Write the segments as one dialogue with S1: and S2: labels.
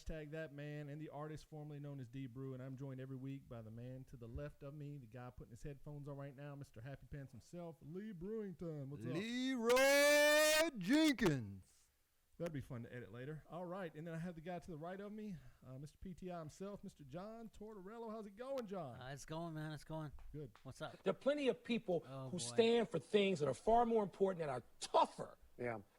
S1: #ThatMan, and the artist formerly known as D Brew. And I'm joined every week by the man to the left of me, the guy putting his headphones on right now, Mr. Happy Pants himself, Lee Brewington. What's up?
S2: Leroy Jenkins.
S1: That'd be fun to edit later. All right, and then I have the guy to the right of me, Mr. PTI himself, Mr. John Tortorello. How's it going, John?
S3: It's going, man. It's going.
S1: Good.
S3: What's up?
S4: There are plenty of people who stand for things that are far more important, that are tougher,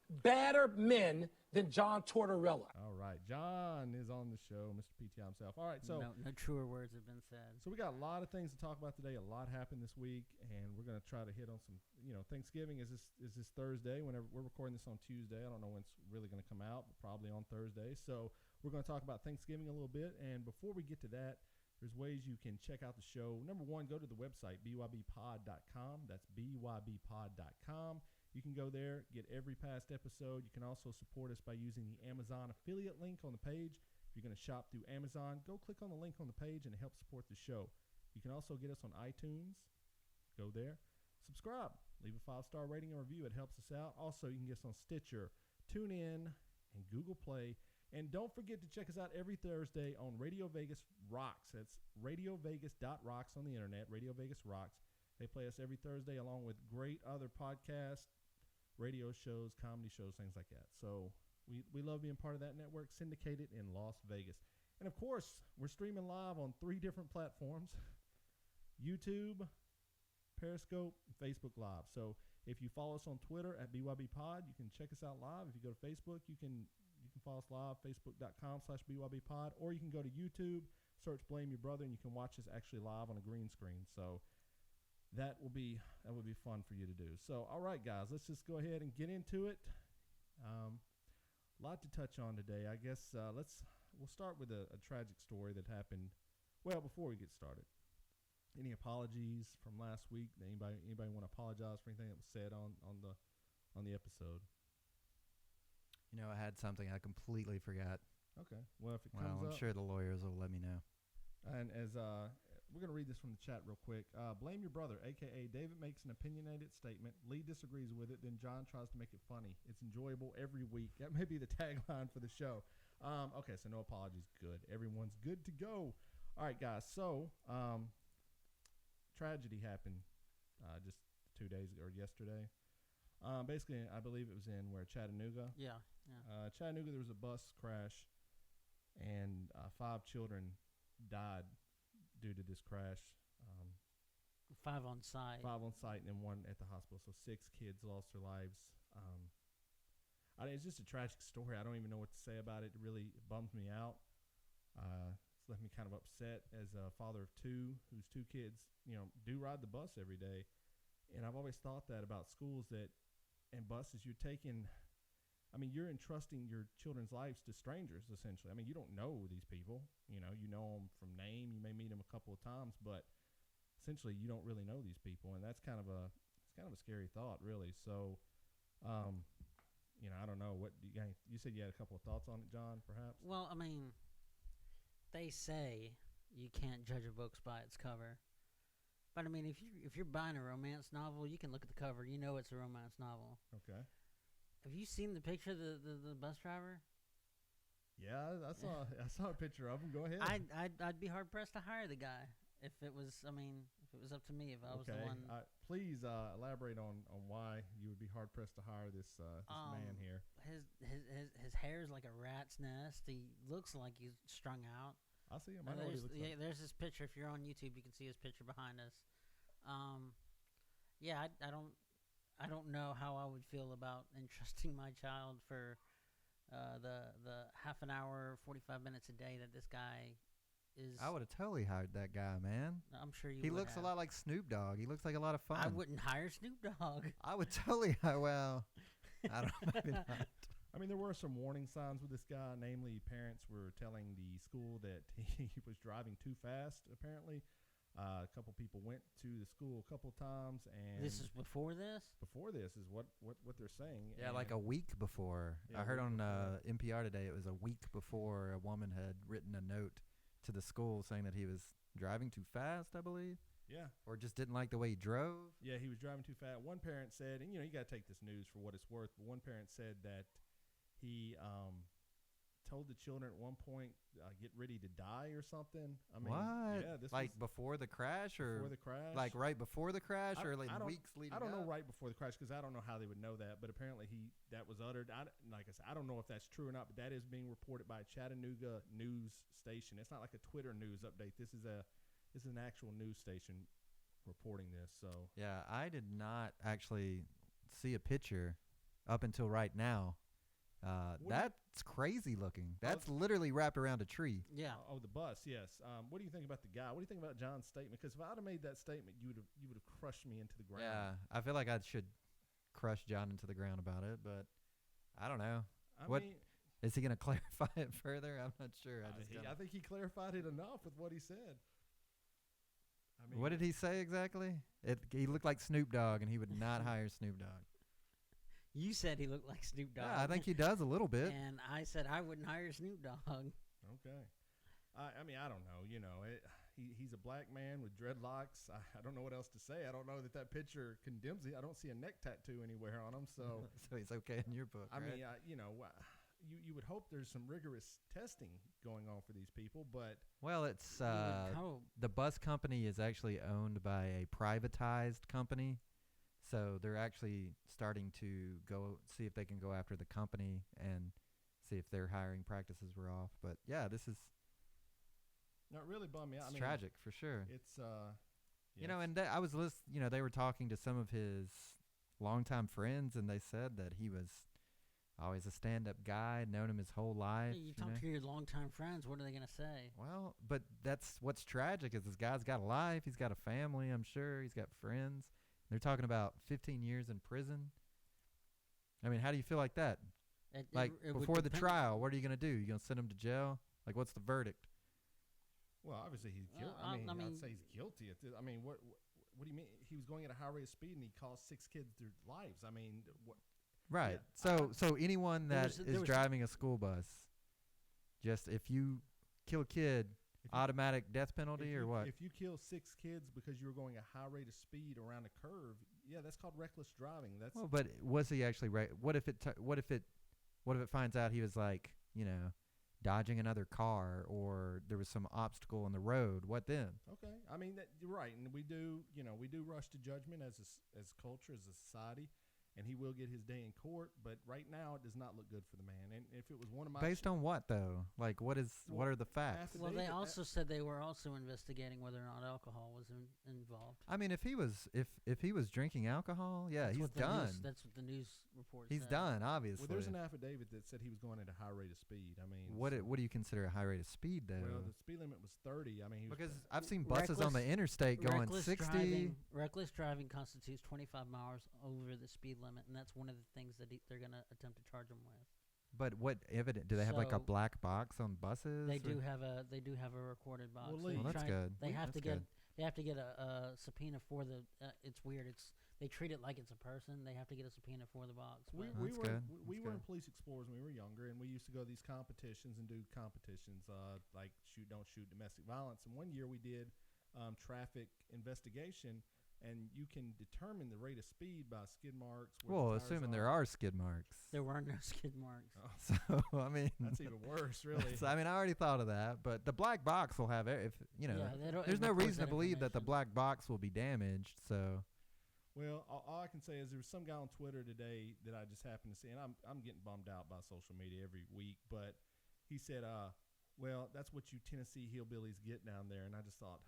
S4: badder men than John Tortorella.
S1: All right, John is on the show, Mr. PTI himself. All right, so
S3: no truer words have been said.
S1: So we got a lot of things to talk about today. A lot happened this week, and we're going to try to hit on some. Thanksgiving is this Thursday. Whenever we're recording this on Tuesday, I don't know when it's really going to come out, but probably on Thursday. So we're going to talk about Thanksgiving a little bit. And before we get to that, there's ways you can check out the show. Number one, go to the website bybpod.com. That's bybpod.com. You can go there, get every past episode. You can also support us by using the Amazon affiliate link on the page. If you're going to shop through Amazon, go click on the link on the page and it helps support the show. You can also get us on iTunes. Go there. Subscribe. Leave a 5-star rating and review. It helps us out. Also, you can get us on Stitcher, TuneIn, and Google Play. And don't forget to check us out every Thursday on Radio Vegas Rocks. That's radiovegas.rocks on the internet, Radio Vegas Rocks. They play us every Thursday along with great other podcasts, radio shows, comedy shows, things like that. So we love being part of that network, syndicated in Las Vegas. And, of course, we're streaming live on 3 different platforms, YouTube, Periscope, and Facebook Live. So if you follow us on Twitter at BYBPod, you can check us out live. If you go to Facebook, you can follow us live, facebook.com/BYBPod, or you can go to YouTube, search Blame Your Brother, and you can watch us actually live on a green screen. So that would be fun for you to do. So, all right, guys, let's just go ahead and get into it. A lot to touch on today. I guess we'll start with a tragic story that happened. Well, before we get started, any apologies from last week? Anybody want to apologize for anything that was said on the episode?
S2: I had something I completely forgot.
S1: Okay. Well, if it comes
S2: I'm
S1: up,
S2: sure the lawyers will let me know.
S1: And as we're going to read this from the chat real quick. Blame your brother, a.k.a. David makes an opinionated statement. Lee disagrees with it. Then John tries to make it funny. It's enjoyable every week. That may be the tagline for the show. Okay, so no apologies. Good. Everyone's good to go. All right, guys. So tragedy happened just 2 days ago or yesterday. Basically, I believe it was in Chattanooga.
S3: Yeah.
S1: Chattanooga, there was a bus crash, and 5 children died due to this crash.
S3: 5 on site.
S1: 5 on site and then 1 at the hospital. So 6 kids lost their lives. It's just a tragic story. I don't even know what to say about it. It really bums me out. It's left me kind of upset as a father of 2, whose 2 kids, do ride the bus every day. And I've always thought that about schools and buses, you're entrusting your children's lives to strangers, essentially. You don't know these people. You know them from name. You may meet them a couple of times, but essentially you don't really know these people, and that's kind of a scary thought, really. So, I don't know. What you said you had a couple of thoughts on it, John, perhaps?
S3: Well, they say you can't judge a book by its cover. But, if you're buying a romance novel, you can look at the cover. You know it's a romance novel.
S1: Okay.
S3: Have you seen the picture of the bus driver?
S1: Yeah, I saw a picture of him. Go ahead.
S3: I'd be hard pressed to hire the guy if it was. If it was up to me, if I was the one.
S1: Please elaborate on why you would be hard pressed to hire this man here.
S3: His hair is like a rat's nest. He looks like he's strung out.
S1: I see him. I know what he looks like.
S3: There's this picture. If you're on YouTube, you can see his picture behind us. I don't know how I would feel about entrusting my child for the half an hour, 45 minutes a day that this guy is.
S2: I would have totally hired that guy, man.
S3: I'm sure you would.
S2: He looks a lot like Snoop Dogg. He looks like a lot of fun.
S3: I wouldn't hire Snoop Dogg.
S2: I would totally hire. Well, I don't know. Maybe not.
S1: There were some warning signs with this guy. Namely, parents were telling the school that he was driving too fast, apparently. A couple people went to the school a couple times, and
S3: this is before this.
S1: Before this is what they're saying.
S2: Yeah, like a week before. Yeah, I heard on NPR today it was a week before a woman had written a note to the school saying that he was driving too fast, I believe.
S1: Yeah.
S2: Or just didn't like the way he drove.
S1: Yeah, he was driving too fast. One parent said, and you got to take this news for what it's worth, but one parent said that he told the children at one point, get ready to die or something. I mean,
S2: what?
S1: Yeah, this
S2: like
S1: was
S2: before the crash, or
S1: before the crash.
S2: like right before the crash, or like
S1: I don't-
S2: weeks leading
S1: I don't know
S2: up?
S1: right before the crash because I don't know how they would know that, but apparently that was uttered. Like I said, I don't know if that's true or not, but that is being reported by a Chattanooga news station. It's not like a Twitter news update. This is an actual news station reporting this. So
S2: Yeah, I did not actually see a picture up until right now. That's crazy looking. That's literally wrapped around a tree.
S3: Yeah.
S1: Oh, the bus, yes. What do you think about the guy? What do you think about John's statement? Because if I'd have made that statement, you would have crushed me into the ground.
S2: Yeah, I feel like I should crush John into the ground about it, but I don't know.
S1: I
S2: What-
S1: mean,
S2: Is he going to clarify it further? I'm not sure.
S1: I think he clarified it enough with what he said. I mean,
S2: What did he say exactly? He looked like Snoop Dogg, and he would not hire Snoop Dogg.
S3: You said he looked like Snoop Dogg.
S2: Yeah, I think he does a little bit.
S3: And I said I wouldn't hire Snoop Dogg.
S1: Okay. I mean, I don't know. You know, he's a black man with dreadlocks. I don't know what else to say. I don't know that picture condemns it. I don't see a neck tattoo anywhere on him. So,
S2: So he's okay in your book,
S1: I
S2: right?
S1: mean, you would hope there's some rigorous testing going on for these people, but
S2: Well, it's
S3: You would hope.
S2: the bus company is actually owned by a privatized company, so they're actually starting to go see if they can go after the company and see if their hiring practices were off. But yeah, this is
S1: not really bummed me out.
S2: it's tragic for sure.
S1: It's
S2: You know, and I was they were talking to some of his longtime friends, and they said that he was always a stand-up guy, known him his whole life.
S3: Hey, you
S2: you
S3: talk
S2: know?
S3: to your longtime friends. What are they going to say?
S2: Well, but that's what's tragic is this guy's got a life. He's got a family, I'm sure. He's got friends. They're talking about 15 years in prison. I mean, how do you feel like that? Like,
S3: It would
S2: before the
S3: depend-
S2: trial, what are you going to do? You going to send him to jail? Like, what's the verdict?
S1: well, obviously he's guilty.
S3: Well,
S1: I
S3: I
S1: mean,
S3: mean-
S1: I'd say he's guilty. I mean, what do you mean? He was going at a high rate of speed and he caused 6 kids their lives. I mean, what?
S2: Right.
S1: Yeah,
S2: So anyone
S3: There
S2: that
S3: was-
S2: is
S3: there was-
S2: driving a school bus, just if you kill a kid,
S1: If you-
S2: automatic death penalty or what?
S1: If you kill 6 kids because you were going a high rate of speed around a curve, yeah, that's called reckless driving. That's
S2: Well, but was he actually right? What if it finds out he was like, dodging another car or there was some obstacle in the road? What then?
S1: okay. I mean, you're right, and we do rush to judgment as as culture, as a society, and he will get his day in court. But right now, it does not look good for the man. And if it was one of my
S2: Based on what though? Like what are the facts?
S1: Affidavit-
S3: Well, they
S1: David,
S3: also said they were also investigating whether or not alcohol was involved.
S2: I mean, if he was drinking alcohol, yeah,
S3: That's
S2: he's
S3: what the
S2: done.
S3: That's what the news report
S2: He's
S3: said.
S2: done, obviously.
S1: well, there's an affidavit that said he was going at a high rate of speed. I mean,
S2: what do you consider a high rate of speed though?
S1: well, the speed limit was 30. I mean, he was
S2: Because I've seen buses on the
S3: Reckless-
S2: interstate going 60.
S3: Reckless driving constitutes 25 miles over the speed limit, and that's one of the things that they're going to attempt to charge him with.
S2: But what evidence? Do they have like a
S3: So-
S2: black box on buses?
S3: They
S2: or-
S3: do have a recorded box.
S1: Well,
S3: They
S1: Lee-
S2: Well, that's
S3: try-
S2: good.
S3: They have
S2: That's
S3: to get
S2: good.
S3: a subpoena for the. It's weird. They treat it like it's a person. They have to get a subpoena for the box.
S1: We,
S3: but-
S1: we
S2: That's
S1: were
S2: good.
S1: we
S2: That's
S1: were in
S2: good.
S1: police explorers when we were younger, and we used to go to these competitions and do competitions like shoot, don't shoot, domestic violence. And one year we did traffic investigation, and you can determine the rate of speed by skid marks. where the
S2: Well,
S1: tires
S2: assuming there are skid marks.
S3: there were no skid marks.
S1: Oh,
S2: So I mean,
S1: that's even worse, really.
S2: so, I mean, I already thought of that, but the black box will have if
S3: Yeah, they don't- it
S2: There's no
S3: records
S2: reason to believe that the
S3: information.
S2: black box will be damaged. So
S1: Well, all I can say is there was some guy on Twitter today that I just happened to see, and I'm getting bummed out by social media every week, but he said, well, that's what you Tennessee hillbillies get down there, and I just thought,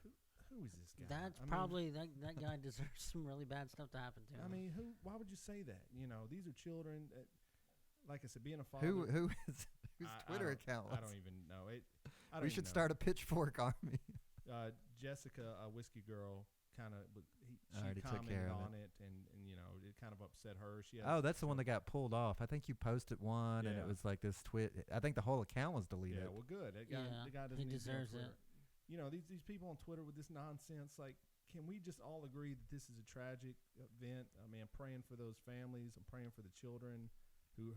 S1: who is this guy?
S3: That's
S1: I mean,
S3: probably that guy deserves some really bad stuff to happen to him.
S1: I mean, why would you say that? These are children. Like I said, being a father.
S2: who is whose
S1: I
S2: Twitter
S1: don't-
S2: account?
S1: I
S2: was?
S1: don't even know it. I don't
S2: We
S1: even
S2: should
S1: know.
S2: start a pitchfork army.
S1: Jessica, a whiskey girl, kind of. She
S2: already took
S1: commented
S2: care of
S1: on it, and it kind of upset her. She has,
S2: Oh, that's the one that got pulled off. I think you posted one, and
S1: Yeah.
S2: it was like this I think the whole account was deleted.
S1: Yeah, well, good. That guy,
S3: Yeah,
S1: the guy doesn't
S3: he
S1: need to be on
S3: deserves it.
S1: Twitter. These people on Twitter with this nonsense. Like, can we just all agree that this is a tragic event? I mean, I'm praying for those families. I'm praying for the children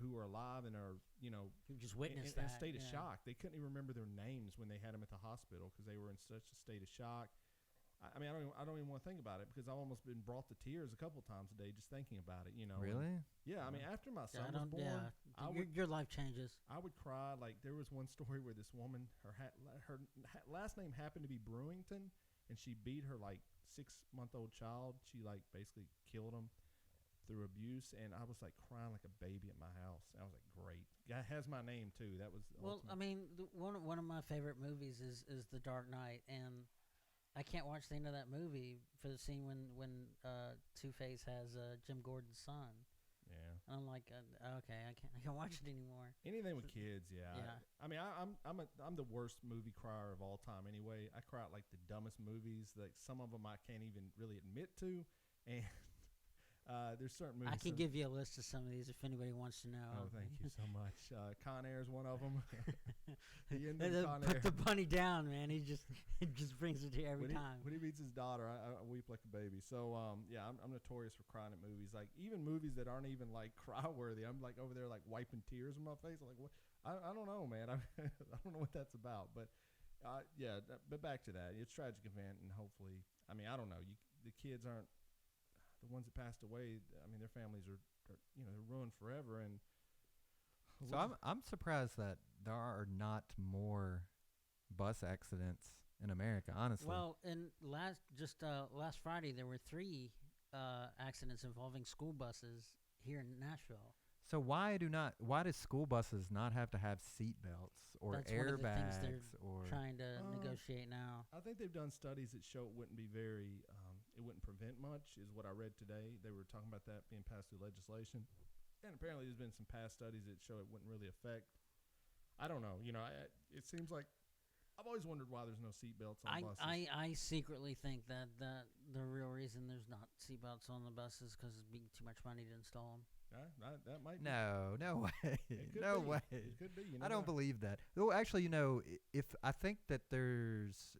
S1: who are alive and are
S3: You just
S1: in
S3: witnessed
S1: a
S3: that.
S1: state of
S3: yeah.
S1: shock. They couldn't even remember their names when they had them at the hospital because they were in such a state of shock. I mean, I don't even want to think about it because I've almost been brought to tears a couple times a day just thinking about it. You know.
S2: Really?
S1: Yeah. I mean, after my
S3: Yeah,
S1: son was born,
S3: your life changes.
S1: I would cry. Like there was one story where this woman, her last name happened to be Brewington, and she beat her like 6-month-old child. She like basically killed him through abuse, and I was like crying like a baby at my house. I was like, great. That has my name too. That was
S3: I mean, one of my favorite movies is The Dark Knight, and I can't watch the end of that movie for the scene when Two-Face has Jim Gordon's son.
S1: Yeah.
S3: And I'm like, okay, I can't watch it anymore.
S1: Anything with kids, yeah.
S3: Yeah.
S1: I mean, I'm the worst movie crier of all time. Anyway, I cry at like the dumbest movies. Like some of them I can't even really admit to, and there's certain movies.
S3: I can give you a list of some of these if anybody wants to know.
S1: Oh, thank you so much. Con Air is one of them. The end of Con Air.
S3: Put the bunny down, man. It just brings it to you every time.
S1: When he meets his daughter, I weep like a baby. So yeah, I'm notorious for crying at movies. Like even movies that aren't even like cry worthy. I'm like over there like wiping tears from my face. I'm like, what? I don't know, man. I don't know what that's about. But yeah. But back to that. It's a tragic event, and hopefully, I mean, I don't know. The kids aren't. The ones that passed away, I mean, their families are they're ruined forever. And
S2: so I'm surprised that there are not more bus accidents in America. Honestly,
S3: well, and last Friday there were 3 accidents involving school buses here in Nashville.
S2: So why do school buses not have to have seat belts or
S3: That's
S2: airbags?
S3: one of the things they're trying to negotiate now.
S1: I think they've done studies that show it wouldn't be very. It wouldn't prevent much, is what I read today. They were talking about that being passed through legislation, and apparently there's been some past studies that show it wouldn't really affect. I don't know. It seems like I've always wondered why there's no seatbelts on buses.
S3: I secretly think that the real reason there's not seatbelts on the buses because it'd be too much money to install them.
S1: That might be.
S2: No way. No way.
S1: It could be.
S2: I don't believe that. Oh, actually, if I think that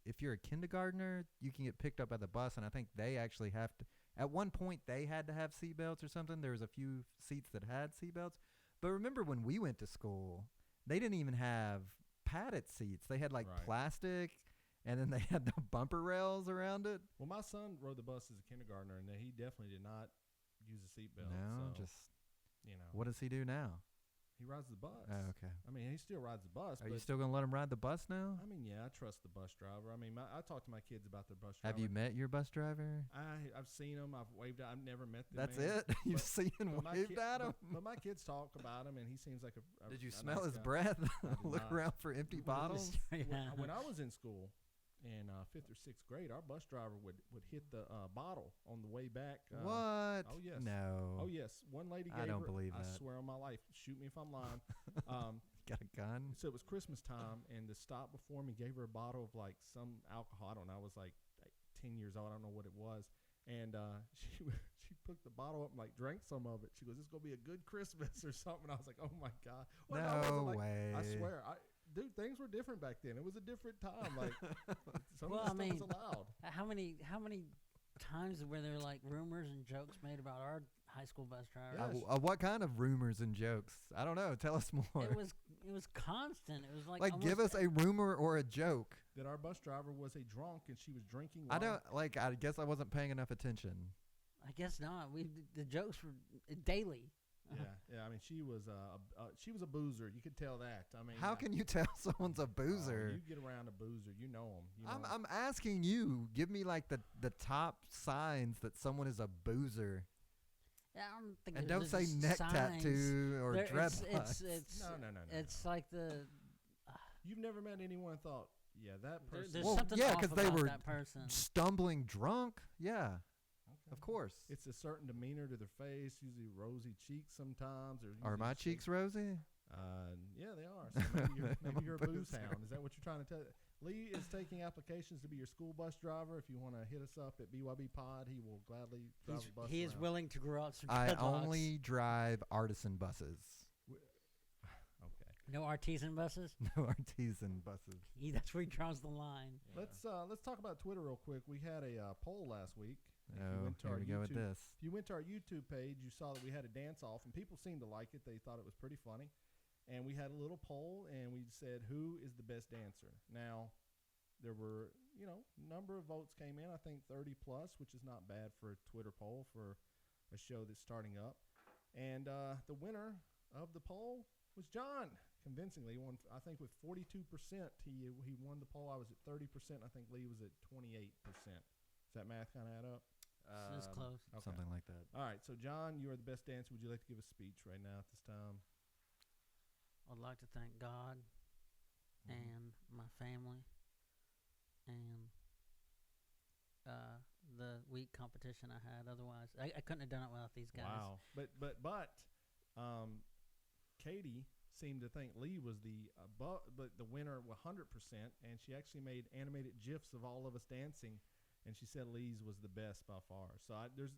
S2: if you're a kindergartner, you can get picked up by the bus, and I think they actually have to. At one point, they had to have seatbelts or something. There was a few seats that had seatbelts. But remember when we went to school, they didn't even have padded seats. They had like plastic, and then they had the bumper rails around it.
S1: Well, my son rode the bus as a kindergartner, and he definitely did not use a seatbelt.
S2: No,
S1: so,
S2: just what does he do now?
S1: He rides the bus.
S2: Oh, okay.
S1: I mean, he still rides the bus.
S2: Are you still gonna let him ride the bus now?
S1: I mean, yeah, I trust the bus driver. I mean, I talk to my kids about their bus driver.
S2: Have you met your bus driver?
S1: I've seen him. I've waved at. I've never met them.
S2: That's it. You've seen him waved at him.
S1: But my kids talk about him, and he seems like a.
S2: Did you
S1: a
S2: smell
S1: nice
S2: his
S1: guy.
S2: breath? Look around for empty bottles.
S1: When I was in school, in 5th or 6th grade, our bus driver would hit the bottle on the way back.
S2: What?
S1: Oh yes.
S2: No.
S1: Oh yes. One lady gave
S2: I don't
S1: her,
S2: believe
S1: I
S2: that.
S1: swear on my life. Shoot me if I'm lying.
S2: Got a gun?
S1: So it was Christmas time, and the stop before me gave her a bottle of like some alcohol. I don't know. I was like 10 years old. I don't know what it was. And she took the bottle up and like drank some of it. She goes, "This is gonna be a good Christmas or something." I was like, "Oh my god!" Well,
S2: no way.
S1: I swear, dude, things were different back then. It was a different time. Like some
S3: Well,
S1: of the stuff was allowed.
S3: How many times were there like rumors and jokes made about our high school bus driver?
S1: Yes.
S2: What kind of rumors and jokes? I don't know. Tell us more.
S3: It was constant. It was like
S2: give us a rumor or a joke.
S1: That our bus driver was a drunk and she was drinking.
S2: I guess I wasn't paying enough attention.
S3: I guess not. The jokes were daily.
S1: Yeah. I mean, she was a boozer. You could tell that. I mean,
S2: how can you tell someone's a boozer?
S1: You get around a boozer, you know them.
S2: I'm asking you. Give me like the top signs that someone is a boozer.
S3: Yeah, I'm thinking.
S2: And don't say neck tattoo or dreadlocks.
S1: No.
S3: It's like the.
S1: You've never met anyone and thought, yeah, that person.
S3: There's something off about
S2: they were
S3: that person.
S2: Stumbling drunk. Yeah.
S1: Okay.
S2: Of course.
S1: It's a certain demeanor to their face, usually rosy cheeks sometimes.
S2: Are my cheeks rosy?
S1: Yeah, they are. So maybe you're a booze hound. Is that what you're trying to tell? Lee is taking applications to be your school bus driver. If you want to hit us up at BYB Pod, he will gladly drive a bus.
S3: He is willing to grow out some
S2: I
S3: dreadlocks.
S2: only drive artisan buses.
S1: Okay.
S3: No artisan buses?
S2: No artisan buses.
S3: That's where he draws the line.
S1: Yeah. Let's talk about Twitter real quick. We had a poll last week.
S2: Oh, here we go with this.
S1: If you went to our YouTube page, you saw that we had a dance-off, and people seemed to like it. They thought it was pretty funny. And we had a little poll, and we said, who is the best dancer? Now, there were, number of votes came in. I think 30 plus, which is not bad for a Twitter poll for a show that's starting up. And the winner of the poll was John. Convincingly, he won. I think with 42%, he won the poll. I was at 30%. I think Lee was at 28%. Does that math kind of add up?
S3: It's close.
S1: Okay.
S2: Something like that.
S1: All right. So John, you are the best dancer. Would you like to give a speech right now at this time?
S3: I'd like to thank God and my family and the week competition I had. Otherwise, I couldn't have done it without these guys.
S1: Wow. But Katie seemed to think Lee was the winner 100%, and she actually made animated GIFs of all of us dancing, and she said Lee's was the best by far. So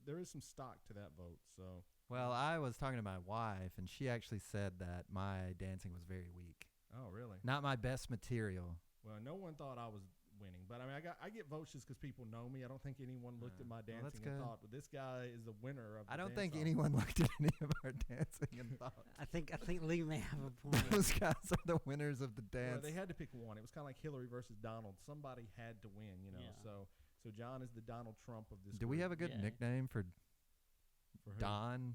S1: there is some stock to that vote. So
S2: Well, I was talking to my wife, and she actually said that my dancing was very weak.
S1: oh really?
S2: Not my best material.
S1: Well, no one thought I was winning, but I mean I get votes just because people know me. I don't think anyone looked at my
S2: well, that's
S1: dancing and
S2: good.
S1: thought, well, this guy is the winner of.
S2: I
S1: the
S2: don't
S1: dance
S2: think
S1: off.
S2: anyone looked at any of our dancing and thought
S3: I think Lee may have a point.
S2: those guys are the winners of the
S1: Well,
S2: dance.
S1: they had to pick one. It was kind of like Hillary versus Donald. Somebody had to win,
S3: Yeah.
S1: So John is the Donald Trump of this.
S2: Do we
S1: group.
S2: have a good
S3: Yeah.
S2: nickname for
S1: For who?
S2: Don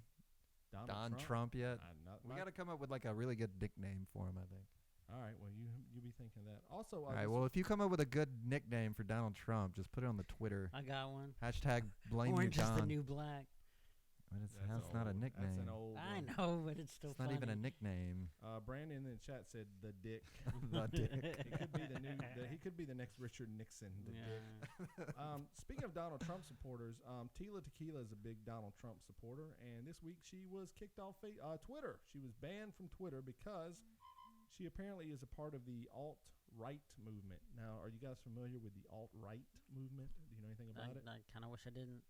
S1: Donald
S2: Trump yet? We
S1: not-
S2: got to come up with like a really good nickname for him, I think.
S1: All right. Well, you be thinking of that. Also,
S2: All right. Well, if you come up with a good nickname for Donald Trump, just put it on the Twitter.
S3: I got one.
S2: Hashtag blame
S3: Orange
S2: you,
S3: is
S2: Don.
S3: the new black.
S2: But that's not a nickname.
S1: That's an old.
S3: I
S1: one.
S3: know, but it's still
S2: It's not even a nickname.
S1: Brandon in the chat said the Dick.
S2: The Dick.
S1: He could be the new. He could be the next Richard Nixon. The Dick. Speaking of Donald Trump supporters, Tila Tequila is a big Donald Trump supporter, and this week she was kicked off Twitter. She was banned from Twitter because she apparently is a part of the alt-right movement. Now, are you guys familiar with the alt-right movement? Do you know anything about it?
S3: I kind of wish I didn't.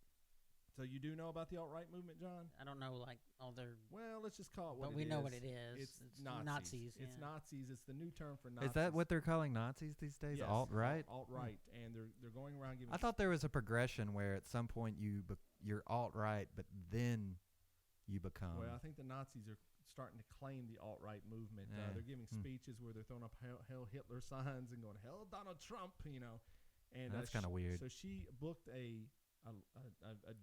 S1: So you do know about the alt-right movement, John?
S3: I don't know, like, all their.
S1: Well, let's just call it what
S3: But
S1: it is.
S3: we know what it is.
S1: It's
S3: Nazis.
S1: It's
S3: yeah.
S1: Nazis. It's the new term for Nazis.
S2: Is that what they're calling Nazis these days?
S1: Yes,
S2: Alt-right?
S1: Alt-right, and they're going around giving.
S2: I thought there was a progression where at some point you're alt-right, but then you become.
S1: Well, I think the Nazis are starting to claim the alt-right movement.
S2: Yeah.
S1: They're giving speeches where they're throwing up Hell Hitler signs and going Hell Donald Trump, And
S2: That's kinda weird.
S1: So she booked a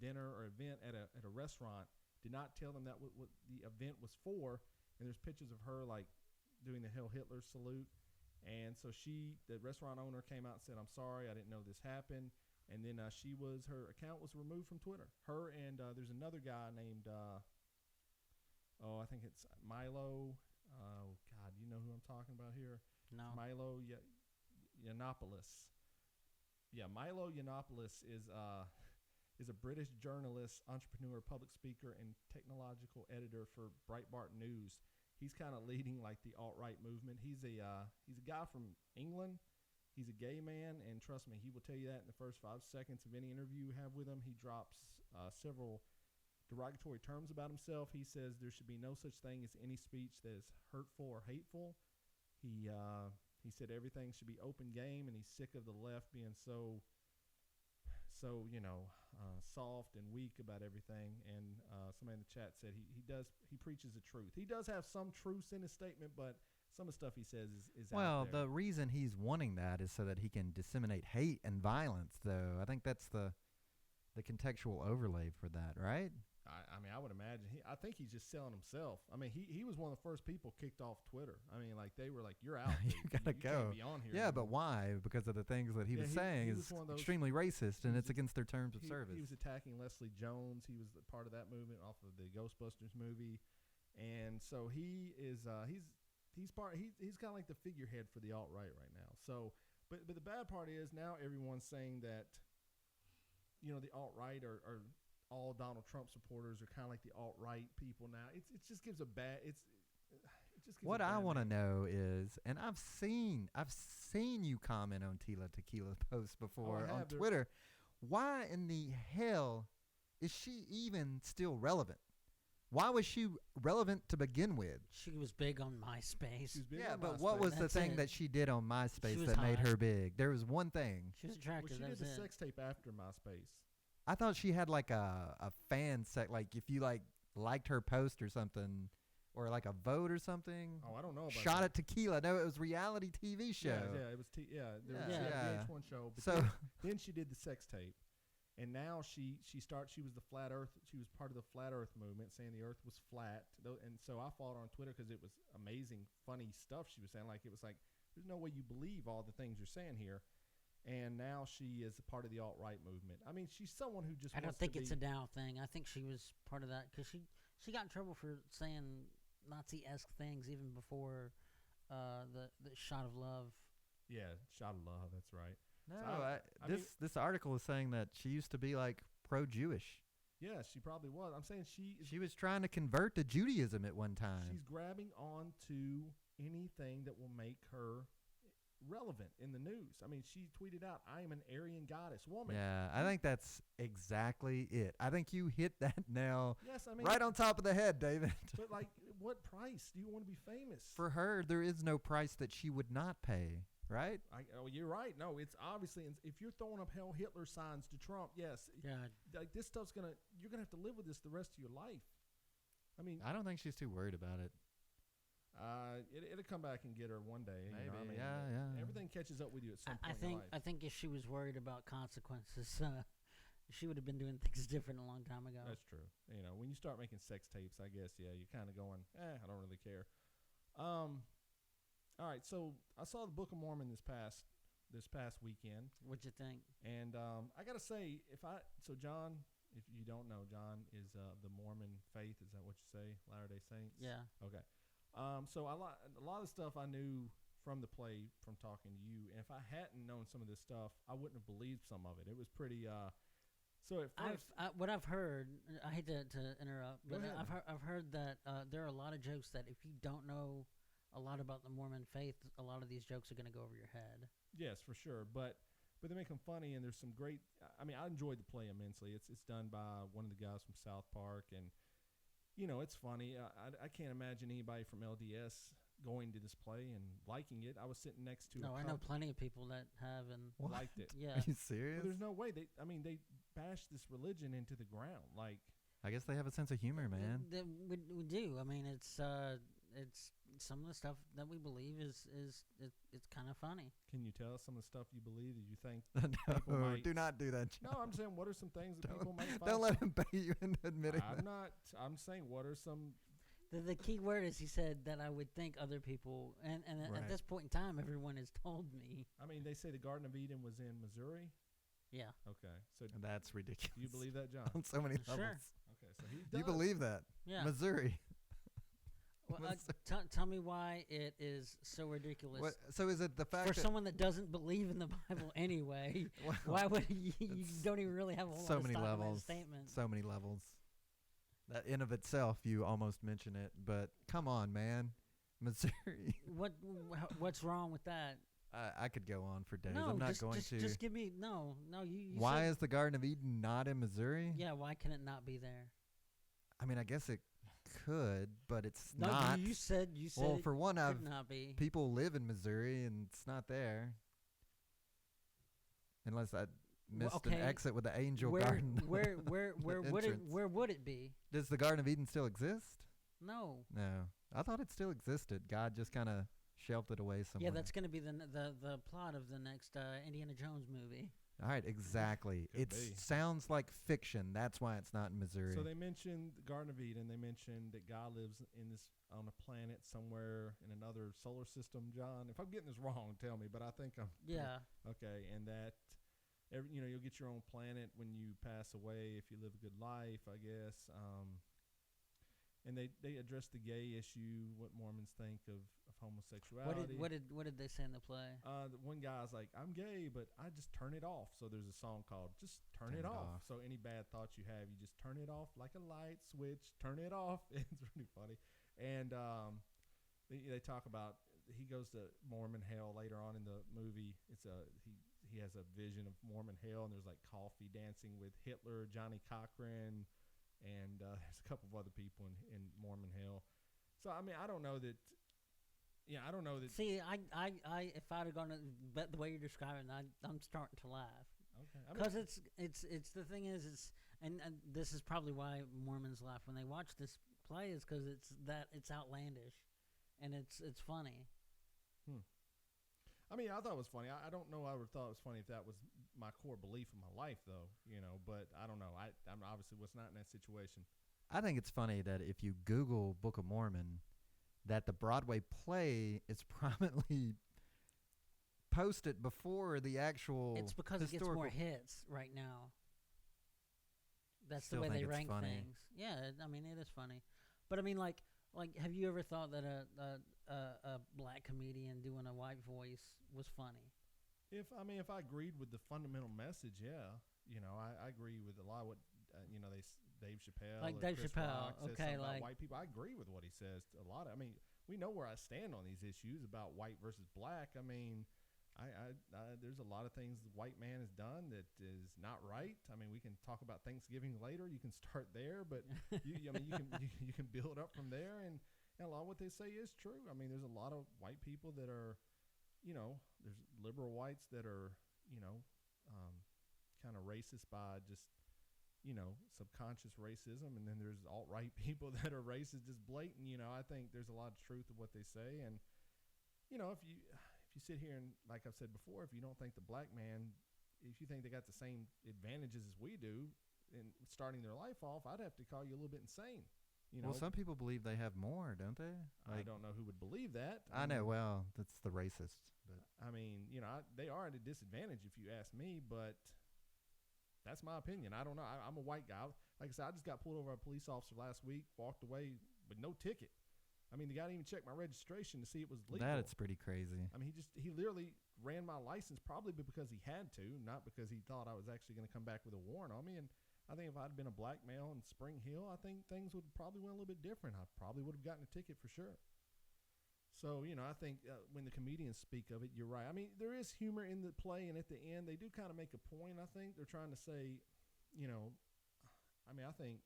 S1: dinner or event at a restaurant. Did not tell them that what the event was for. And there's pictures of her like doing the Hell Hitler salute. And so the restaurant owner came out and said, "I'm sorry, I didn't know this happened." And then her account was removed from Twitter. Her and there's another guy named. I think it's Milo. Oh God, you know who I'm talking about here?
S3: No.
S1: Milo Yiannopoulos. Yeah, Milo Yiannopoulos is a British journalist, entrepreneur, public speaker, and technological editor for Breitbart News. He's kind of leading like the alt-right movement. He's a guy from England. He's a gay man, and trust me, he will tell you that in the first 5 seconds of any interview you have with him. He drops several derogatory terms about himself. He says there should be no such thing as any speech that is hurtful or hateful. He said everything should be open game, and he's sick of the left being so soft and weak about everything. And somebody in the chat said he preaches the truth. He does have some truths in his statement, but some of the stuff he says is
S2: Well,
S1: out there.
S2: the reason he's wanting that is so that he can disseminate hate and violence, though. I think that's the contextual overlay for that, right?
S1: I mean, I would imagine. I think he's just selling himself. I mean, he was one of the first people kicked off Twitter. I mean, like they were like, "You're out.
S2: You
S1: dude.
S2: gotta
S1: you
S2: go."
S1: Can't be on here
S2: Yeah, but
S1: anymore."
S2: why? Because of the things that he
S1: Yeah,
S2: was
S1: he
S2: saying
S1: was
S2: is
S1: one of those-
S2: extremely racist, and
S1: he
S2: it's
S1: was-
S2: against their terms of service.
S1: He was attacking Leslie Jones. He was part of that movement off of the Ghostbusters movie, and so he is he's kind of like the figurehead for the alt-right right now. So, but the bad part is now everyone's saying that the alt-right are all Donald Trump supporters are kind of like the alt-right people now. It just gives a bad it just gives
S2: What
S1: a
S2: I
S1: bad
S2: want to
S1: name.
S2: know is, and I've seen you comment on Tila Tequila's post before on
S1: have. There-
S2: Twitter. Why in the hell is she even still relevant? Why was she relevant to begin with?
S3: She was big on MySpace.
S1: She's big
S2: Yeah,
S1: on
S2: but
S1: MySpace.
S2: what was the
S3: That's
S2: thing
S3: it.
S2: that she did on MySpace
S3: was
S2: that made
S3: hot.
S2: her big? There was one thing.
S3: She was
S1: Well,
S3: attractive.
S1: she
S3: that
S1: did
S3: was
S1: the
S3: it.
S1: sex tape after MySpace.
S2: I thought she had like a fan sect, like if you like liked her post or something, or like a vote or something.
S1: Oh, I don't know about
S2: Shot
S1: that.
S2: at tequila. No, it was reality TV show.
S1: Yeah, it was. There was
S3: Yeah.
S1: a VH1 show. But
S2: So
S1: then she did the sex tape, and now she starts. She was the flat Earth. She was part of the flat Earth movement, saying the Earth was flat. And so I followed her on Twitter because it was amazing, funny stuff she was saying. Like, it was like, there's no way you believe all the things you're saying here. And now she is a part of the alt-right movement. I mean, she's someone who just.
S3: I don't
S1: wants
S3: think
S1: to
S3: it's
S1: be,
S3: a Dow thing. I think she was part of that because she got in trouble for saying Nazi-esque things even before the shot of love.
S1: Yeah, shot of love. That's right.
S2: no,
S1: So
S2: this article is saying that she used to be like pro-Jewish.
S1: Yeah, she probably was. I'm saying
S2: She was trying to convert to Judaism at one time.
S1: she's grabbing on to anything that will make her relevant in the news. I mean, she tweeted out, "I am an Aryan goddess woman."
S2: Yeah, I think that's exactly it. I think you hit that nail
S1: Yes, I mean,
S2: right on top of the head, David.
S1: But like, what price do you want to be famous?
S2: For her, there is no price that she would not pay, right?
S1: You're right. No, it's obviously, if you're throwing up Hell Hitler signs to Trump, yes,
S3: Yeah,
S1: like this stuff's you're gonna have to live with this the rest of your life. I mean,
S2: I don't think she's too worried about it.
S1: it'll come back and get her one day.
S2: Maybe,
S1: I mean,
S2: yeah.
S1: Everything catches up with you at some
S3: I
S1: point in
S3: think
S1: your life.
S3: I think if she was worried about consequences, she would have been doing things different a long time ago.
S1: That's true. You know, when you start making sex tapes, I guess, yeah, you're kind of going, I don't really care. All right, so I saw the Book of Mormon this past weekend,
S3: What'd you think?
S1: and I gotta say, so John, if you don't know, John is the Mormon faith. Is that what you say? Latter-day Saints.
S3: Yeah.
S1: Okay. So a lot of stuff I knew from the play from talking to you, and if I hadn't known some of this stuff, I wouldn't have believed some of it. It was pretty. So at first,
S3: What I've heard, I hate to interrupt,
S1: Go
S3: but
S1: ahead.
S3: I've heard that there are a lot of jokes that if you don't know a lot about the Mormon faith, a lot of these jokes are going to go over your head.
S1: yes, for sure, but they make them funny, and there's some great. I mean, I enjoyed the play immensely. It's done by one of the guys from South Park, and it's funny. I can't imagine anybody from LDS going to this play and liking it. I was sitting next to
S3: No, I know plenty of people that have, and
S1: liked it.
S3: yeah,
S2: Are you
S1: Well,
S2: serious?
S1: there's no way they bash this religion into the ground. Like,
S2: I guess they have a sense of humor, man.
S3: We do. I mean, it's some of the stuff that we believe is it's kind of funny.
S1: can you tell us some of the stuff you believe that you think?
S2: No,
S1: might-
S2: do not do that.
S1: No,
S2: John.
S1: I'm saying, what are some things that
S2: Don't-
S1: people might find?
S2: Don't let him bait you into admitting
S1: I'm
S2: that.
S1: not. I'm saying, what are some?
S3: The key word is he said that I would think other people, and
S2: Right.
S3: at this point in time, everyone has told me.
S1: I mean, they say the Garden of Eden was in Missouri.
S3: Yeah,
S1: Okay, so
S2: That's ridiculous.
S1: do you believe that, John?
S2: on so many
S3: Sure.
S2: levels?
S1: Okay, so he does.
S2: You believe that?
S3: yeah.
S2: Missouri.
S3: Well, tell me why it is so ridiculous.
S2: What, so is it the fact
S3: For
S2: that
S3: someone that doesn't believe in the Bible anyway,
S2: Wow.
S3: why would you
S2: It's
S3: don't even really have a whole
S2: so
S3: lot of
S2: many
S3: stock in that
S2: levels?
S3: statement?
S2: So many levels. That in of itself, you almost mention it, but come on, man, Missouri.
S3: What's wrong with that?
S2: I could go on for days.
S3: No,
S2: I'm not
S3: just,
S2: going
S3: just,
S2: to.
S3: just give me no. You
S2: Why
S3: said,
S2: is the Garden of Eden not in Missouri?
S3: Yeah, why can it not be there?
S2: I mean, I guess it could, but it's
S3: No,
S2: not.
S3: you said
S2: Well,
S3: it
S2: for one,
S3: could not be.
S2: people live in Missouri, and it's not there. Unless I missed an
S3: okay,
S2: exit with the Angel
S3: where
S2: Garden.
S3: where would it
S2: entrance.
S3: where would it be?
S2: Does the Garden of Eden still exist?
S3: No.
S2: No, I thought it still existed. God just kind of shelved it away somewhere.
S3: Yeah, that's going to be the plot of the next Indiana Jones movie.
S2: All right, exactly.
S1: Could
S2: It
S1: be.
S2: sounds like fiction. That's why it's not in Missouri.
S1: So they mentioned the Garden of Eden. They mentioned that God lives on a planet somewhere in another solar system. John, if I'm getting this wrong, tell me. But I think I'm
S3: Yeah.
S1: okay. And that you'll get your own planet when you pass away if you live a good life, I guess. And they addressed the gay issue, what Mormons think of homosexuality.
S3: What did they say in the play?
S1: The one guy's like, I'm gay, but I just turn it off. So there's a song called Just Turn It Off. So any bad thoughts you have, you just turn it off like a light switch. Turn it off. It's really funny. And they talk about, he goes to Mormon hell later on in the movie. It's he has a vision of Mormon hell, and there's like coffee dancing with Hitler, Johnny Cochran, and there's a couple of other people in Mormon hell. So I mean, I don't know that. Yeah, I don't know that.
S3: See, I if I'd have gone the way you're describing, I'm starting to laugh
S1: Okay,
S3: because it's the thing is and this is probably why Mormons laugh when they watch this play is because it's outlandish, and it's funny.
S1: I mean, I thought it was funny. I don't know. I would have thought it was funny if that was my core belief in my life, though. But I don't know. I'm obviously was not in that situation.
S2: I think it's funny that if you Google Book of Mormon, that the Broadway play is prominently posted before the actual.
S3: It's because it gets more hits right now. That's the way they rank things. Yeah, I mean, it is funny, but I mean, like, have you ever thought that a black comedian doing a white voice was funny?
S1: If I agreed with the fundamental message, yeah, I agree with a lot of what Dave Chappelle,
S3: like Dave
S1: Chris
S3: Chappelle,
S1: Rock says
S3: okay,
S1: about
S3: like
S1: white people. I agree with what he says. A lot of, I mean, we know where I stand on these issues about white versus black. I mean, I there's a lot of things the white man has done that is not right. I mean, we can talk about Thanksgiving later. You can start there, but you can build up from there, and a lot of what they say is true. I mean, there's a lot of white people that are, there's liberal whites that are, kind of racist by just, subconscious racism, and then there's alt-right people that are racist just blatant. I think there's a lot of truth to what they say, and if you sit here and, like I've said before, if you don't think the black man, if you think they got the same advantages as we do in starting their life off, I'd have to call you a little bit insane.
S2: Well, some people believe they have more, don't they?
S1: I don't know who would believe that.
S2: I know. Well, that's the racist. But
S1: I mean, they are at a disadvantage if you ask me, but that's my opinion. I don't know. I'm a white guy. Like I said, I just got pulled over by a police officer last week, walked away with no ticket. I mean, the guy didn't even check my registration to see it was legal.
S2: That's pretty crazy.
S1: I mean, he literally ran my license probably because he had to, not because he thought I was actually going to come back with a warrant on me. And I think if I'd been a black male in Spring Hill, I think things would probably went a little bit different. I probably would have gotten a ticket for sure. So, I think when the comedians speak of it, you're right. I mean, there is humor in the play, and at the end, they do kind of make a point, I think. They're trying to say, I think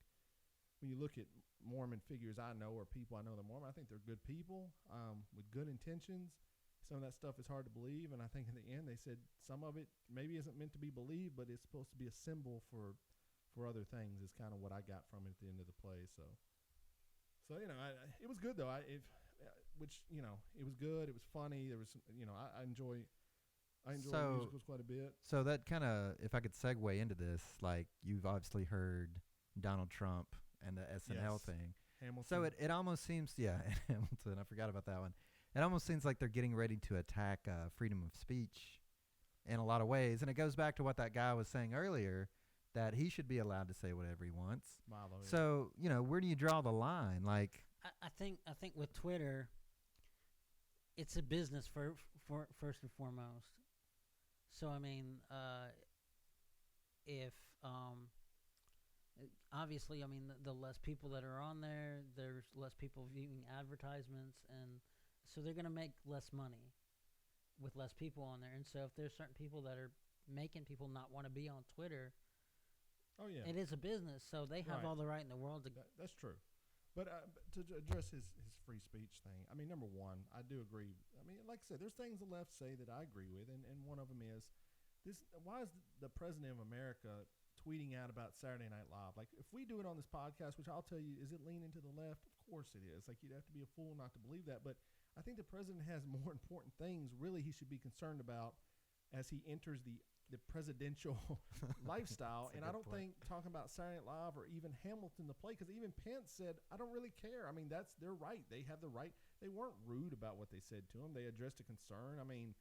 S1: when you look at Mormon figures I know or people I know that are Mormon, I think they're good people with good intentions. Some of that stuff is hard to believe, and I think in the end they said some of it maybe isn't meant to be believed, but it's supposed to be a symbol for other things is kind of what I got from it at the end of the play. So it was good though. It was good. It was funny. There was I enjoy musicals quite a bit.
S2: So that kind of, if I could segue into this, like you've obviously heard Donald Trump and the SNL thing.
S1: Hamilton.
S2: So it almost seems, Hamilton, I forgot about that one. It almost seems like they're getting ready to attack freedom of speech in a lot of ways. And it goes back to what that guy was saying earlier, that he should be allowed to say whatever he wants.
S1: Milo, yeah.
S2: So, where do you draw the line? Like,
S3: I think with Twitter, it's a business for first and foremost. So, I mean, if obviously, I mean, the less people that are on there, there's less people viewing advertisements, and so they're going to make less money with less people on there. And so if there's certain people that are making people not want to be on Twitter, it is a business, so they have all the right in the world to.
S1: That's true. But to address his free speech thing, I mean, number one, I do agree. I mean, like I said, there's things the left say that I agree with, and one of them is this: why is the president of America tweeting out about Saturday Night Live? Like, if we do it on this podcast, which I'll tell you, is it leaning to the left? Of course it is. Like, you'd have to be a fool not to believe that. But I think the president has more important things really he should be concerned about as he enters the presidential lifestyle. And I don't think talking about Saturday Night Live or even Hamilton the play, because even Pence said, I don't really care. I mean, they're right. They have the right. They weren't rude about what they said to him. They addressed a concern. I mean,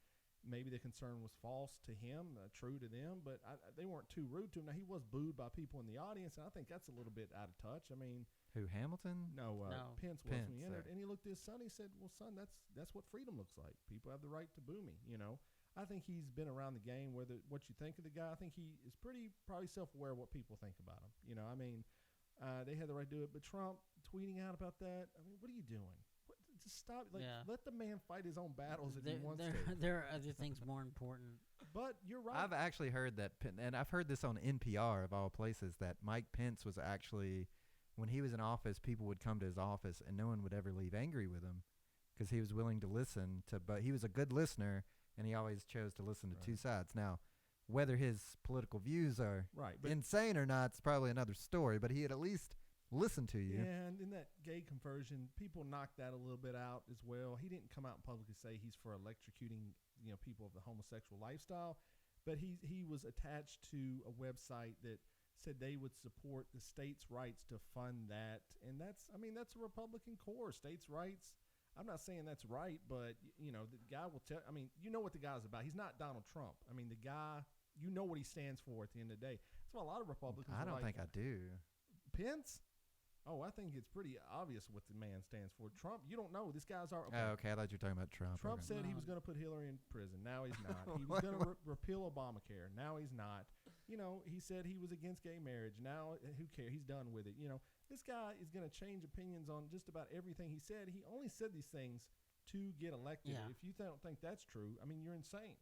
S1: maybe the concern was false to him, true to them, but they weren't too rude to him. Now, he was booed by people in the audience, and I think that's a little bit out of touch. I mean,
S2: who, Hamilton?
S1: No. Pence was when he entered,
S2: right.
S1: and he looked at his son. He said, "Well, son, that's what freedom looks like. People have the right to boo me." I think he's been around the game. Whether what you think of the guy, I think he is probably self-aware of what people think about him. I mean, they had the right to do it, but Trump tweeting out about that. I mean, what are you doing? Just stop. Let the man fight his own battles if he wants to.
S3: There are other things more important.
S1: But you're right.
S2: I've actually heard that, and I've heard this on NPR of all places, that Mike Pence was actually, when he was in office, people would come to his office and no one would ever leave angry with him because he was willing to listen to. But he was a good listener, and he always chose to listen to two sides. Now, whether his political views are insane or not, it's probably another story. But he had at least listen to you.
S1: And in that gay conversion, people knocked that a little bit out as well. He didn't come out and publicly say he's for electrocuting, people of the homosexual lifestyle, but he was attached to a website that said they would support the states' rights to fund that. And that's a Republican core, states' rights. I'm not saying that's right, but the guy will tell. You know what the guy's about. He's not Donald Trump. The guy, what he stands for at the end of the day. That's why a lot of Republicans.
S2: I don't think I do.
S1: Pence. Oh, I think it's pretty obvious what the man stands for. Trump, you don't know. This guy's our.
S2: Oh, okay. I thought you were talking about Trump.
S1: Trump said he was going to put Hillary in prison. Now he's not. He was going to repeal Obamacare. Now he's not. He said he was against gay marriage. Now, who cares? He's done with it. This guy is going to change opinions on just about everything he said. He only said these things to get elected.
S3: Yeah.
S1: If you don't think that's true, you're insane.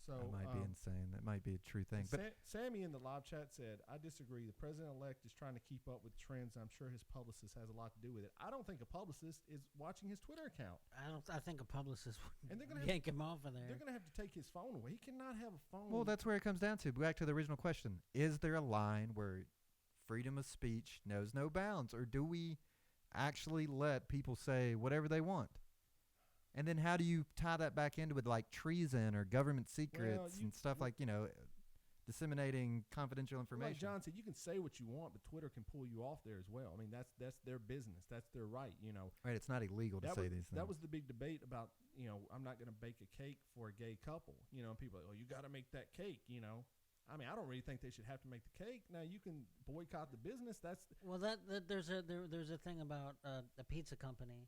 S1: So
S2: that might be insane. That might be a true thing. But
S1: Sammy in the live chat said, I disagree. The president-elect is trying to keep up with trends. I'm sure his publicist has a lot to do with it. I don't think a publicist is watching his Twitter account.
S3: I think a publicist would
S1: And they're gonna
S3: yank him off of there.
S1: They're going to have to take his phone away. He cannot have a phone.
S2: well, that's where it comes down to. Back to the original question: is there a line where freedom of speech knows no bounds, or do we actually let people say whatever they want? And then how do you tie that back into with like treason or government secrets and stuff like, disseminating confidential information?
S1: Like John said, you can say what you want, but Twitter can pull you off there as well. That's their business. That's their right,
S2: Right, it's not illegal to say these things.
S1: That was the big debate about, I'm not going to bake a cake for a gay couple. People are like, you got to make that cake, I don't really think they should have to make the cake. Now, you can boycott the business.
S3: There's a thing about a pizza company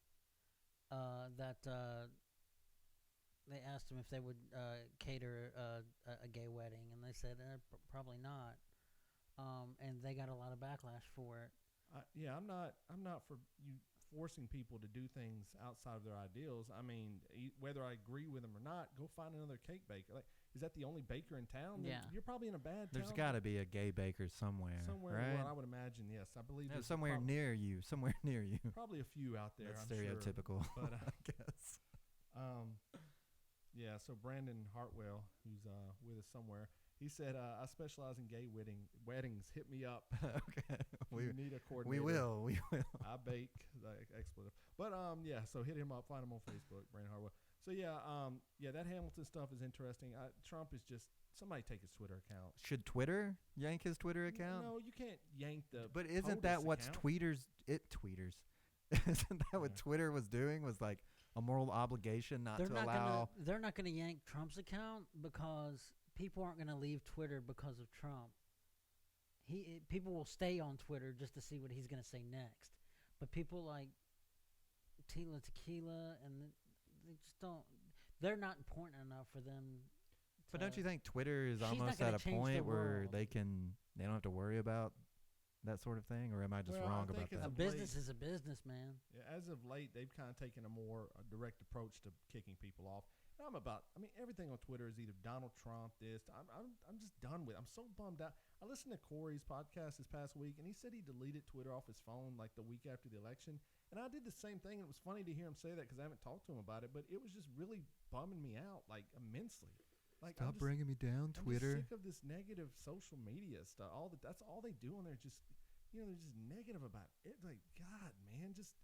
S3: that they asked them if they would cater a gay wedding, and they said probably not, and they got a lot of backlash for it.
S1: I'm not for you forcing people to do things outside of their ideals. Whether I agree with them or not, go find another cake baker. Is that the only baker in town?
S3: Yeah.
S1: You're probably in a bad town.
S2: There's got to be a gay baker somewhere,
S1: Somewhere,
S2: right?
S1: well, I would imagine, yes. I believe there's
S2: somewhere near you.
S1: Probably a few out there.
S2: That's
S1: I'm
S2: stereotypical,
S1: sure. But
S2: I guess.
S1: Yeah. So Brandon Hartwell, who's with us somewhere, he said, "I specialize in gay weddings. Hit me up.
S2: Okay,
S1: we need a coordinator.
S2: We will.
S1: I bake like expletive. But yeah. So hit him up. Find him on Facebook, Brandon Hartwell. So yeah, that Hamilton stuff is interesting. Trump is just somebody take his Twitter account.
S2: Should Twitter yank his Twitter account?
S1: No, you can't yank the.
S2: But isn't that what tweeters? Isn't that what Twitter was doing? Was like a moral obligation not to allow.
S3: They're not going to yank Trump's account because people aren't going to leave Twitter because of Trump. People will stay on Twitter just to see what he's going to say next. But people like Tila Tequila and they just don't. They're not important enough for them.
S2: But don't you think Twitter is almost at a point where they don't have to worry about that sort of thing, or am I just wrong about that?
S3: A business is a business, man.
S1: Yeah, as of late, they've kind of taken a more direct approach to kicking people off. Everything on Twitter is either Donald Trump, this. I'm just done with it. I'm so bummed out. I listened to Corey's podcast this past week, and he said he deleted Twitter off his phone like the week after the election. And I did the same thing, and it was funny to hear him say that because I haven't talked to him about it, but it was just really bumming me out, like, immensely.
S2: Stop bringing me down, Twitter.
S1: I'm just sick of this negative social media stuff. That's all they do on there. Just, they're just negative about it. Like, God, man, just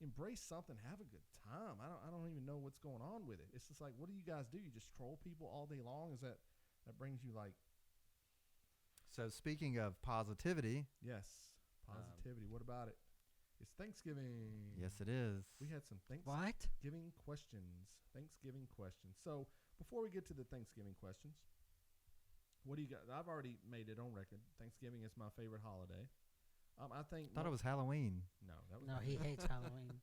S1: embrace something. Have a good time. I don't even know what's going on with it. It's just like, what do you guys do? You just troll people all day long? Is that brings you like?
S2: So speaking of positivity.
S1: Yes, positivity. What about it? It's Thanksgiving.
S2: Yes, it is.
S1: We had some Thanksgiving questions. So before we get to the Thanksgiving questions, what do you got? I've already made it on record. Thanksgiving is my favorite holiday. I thought
S2: it was Halloween.
S1: No,
S3: he hates Halloween.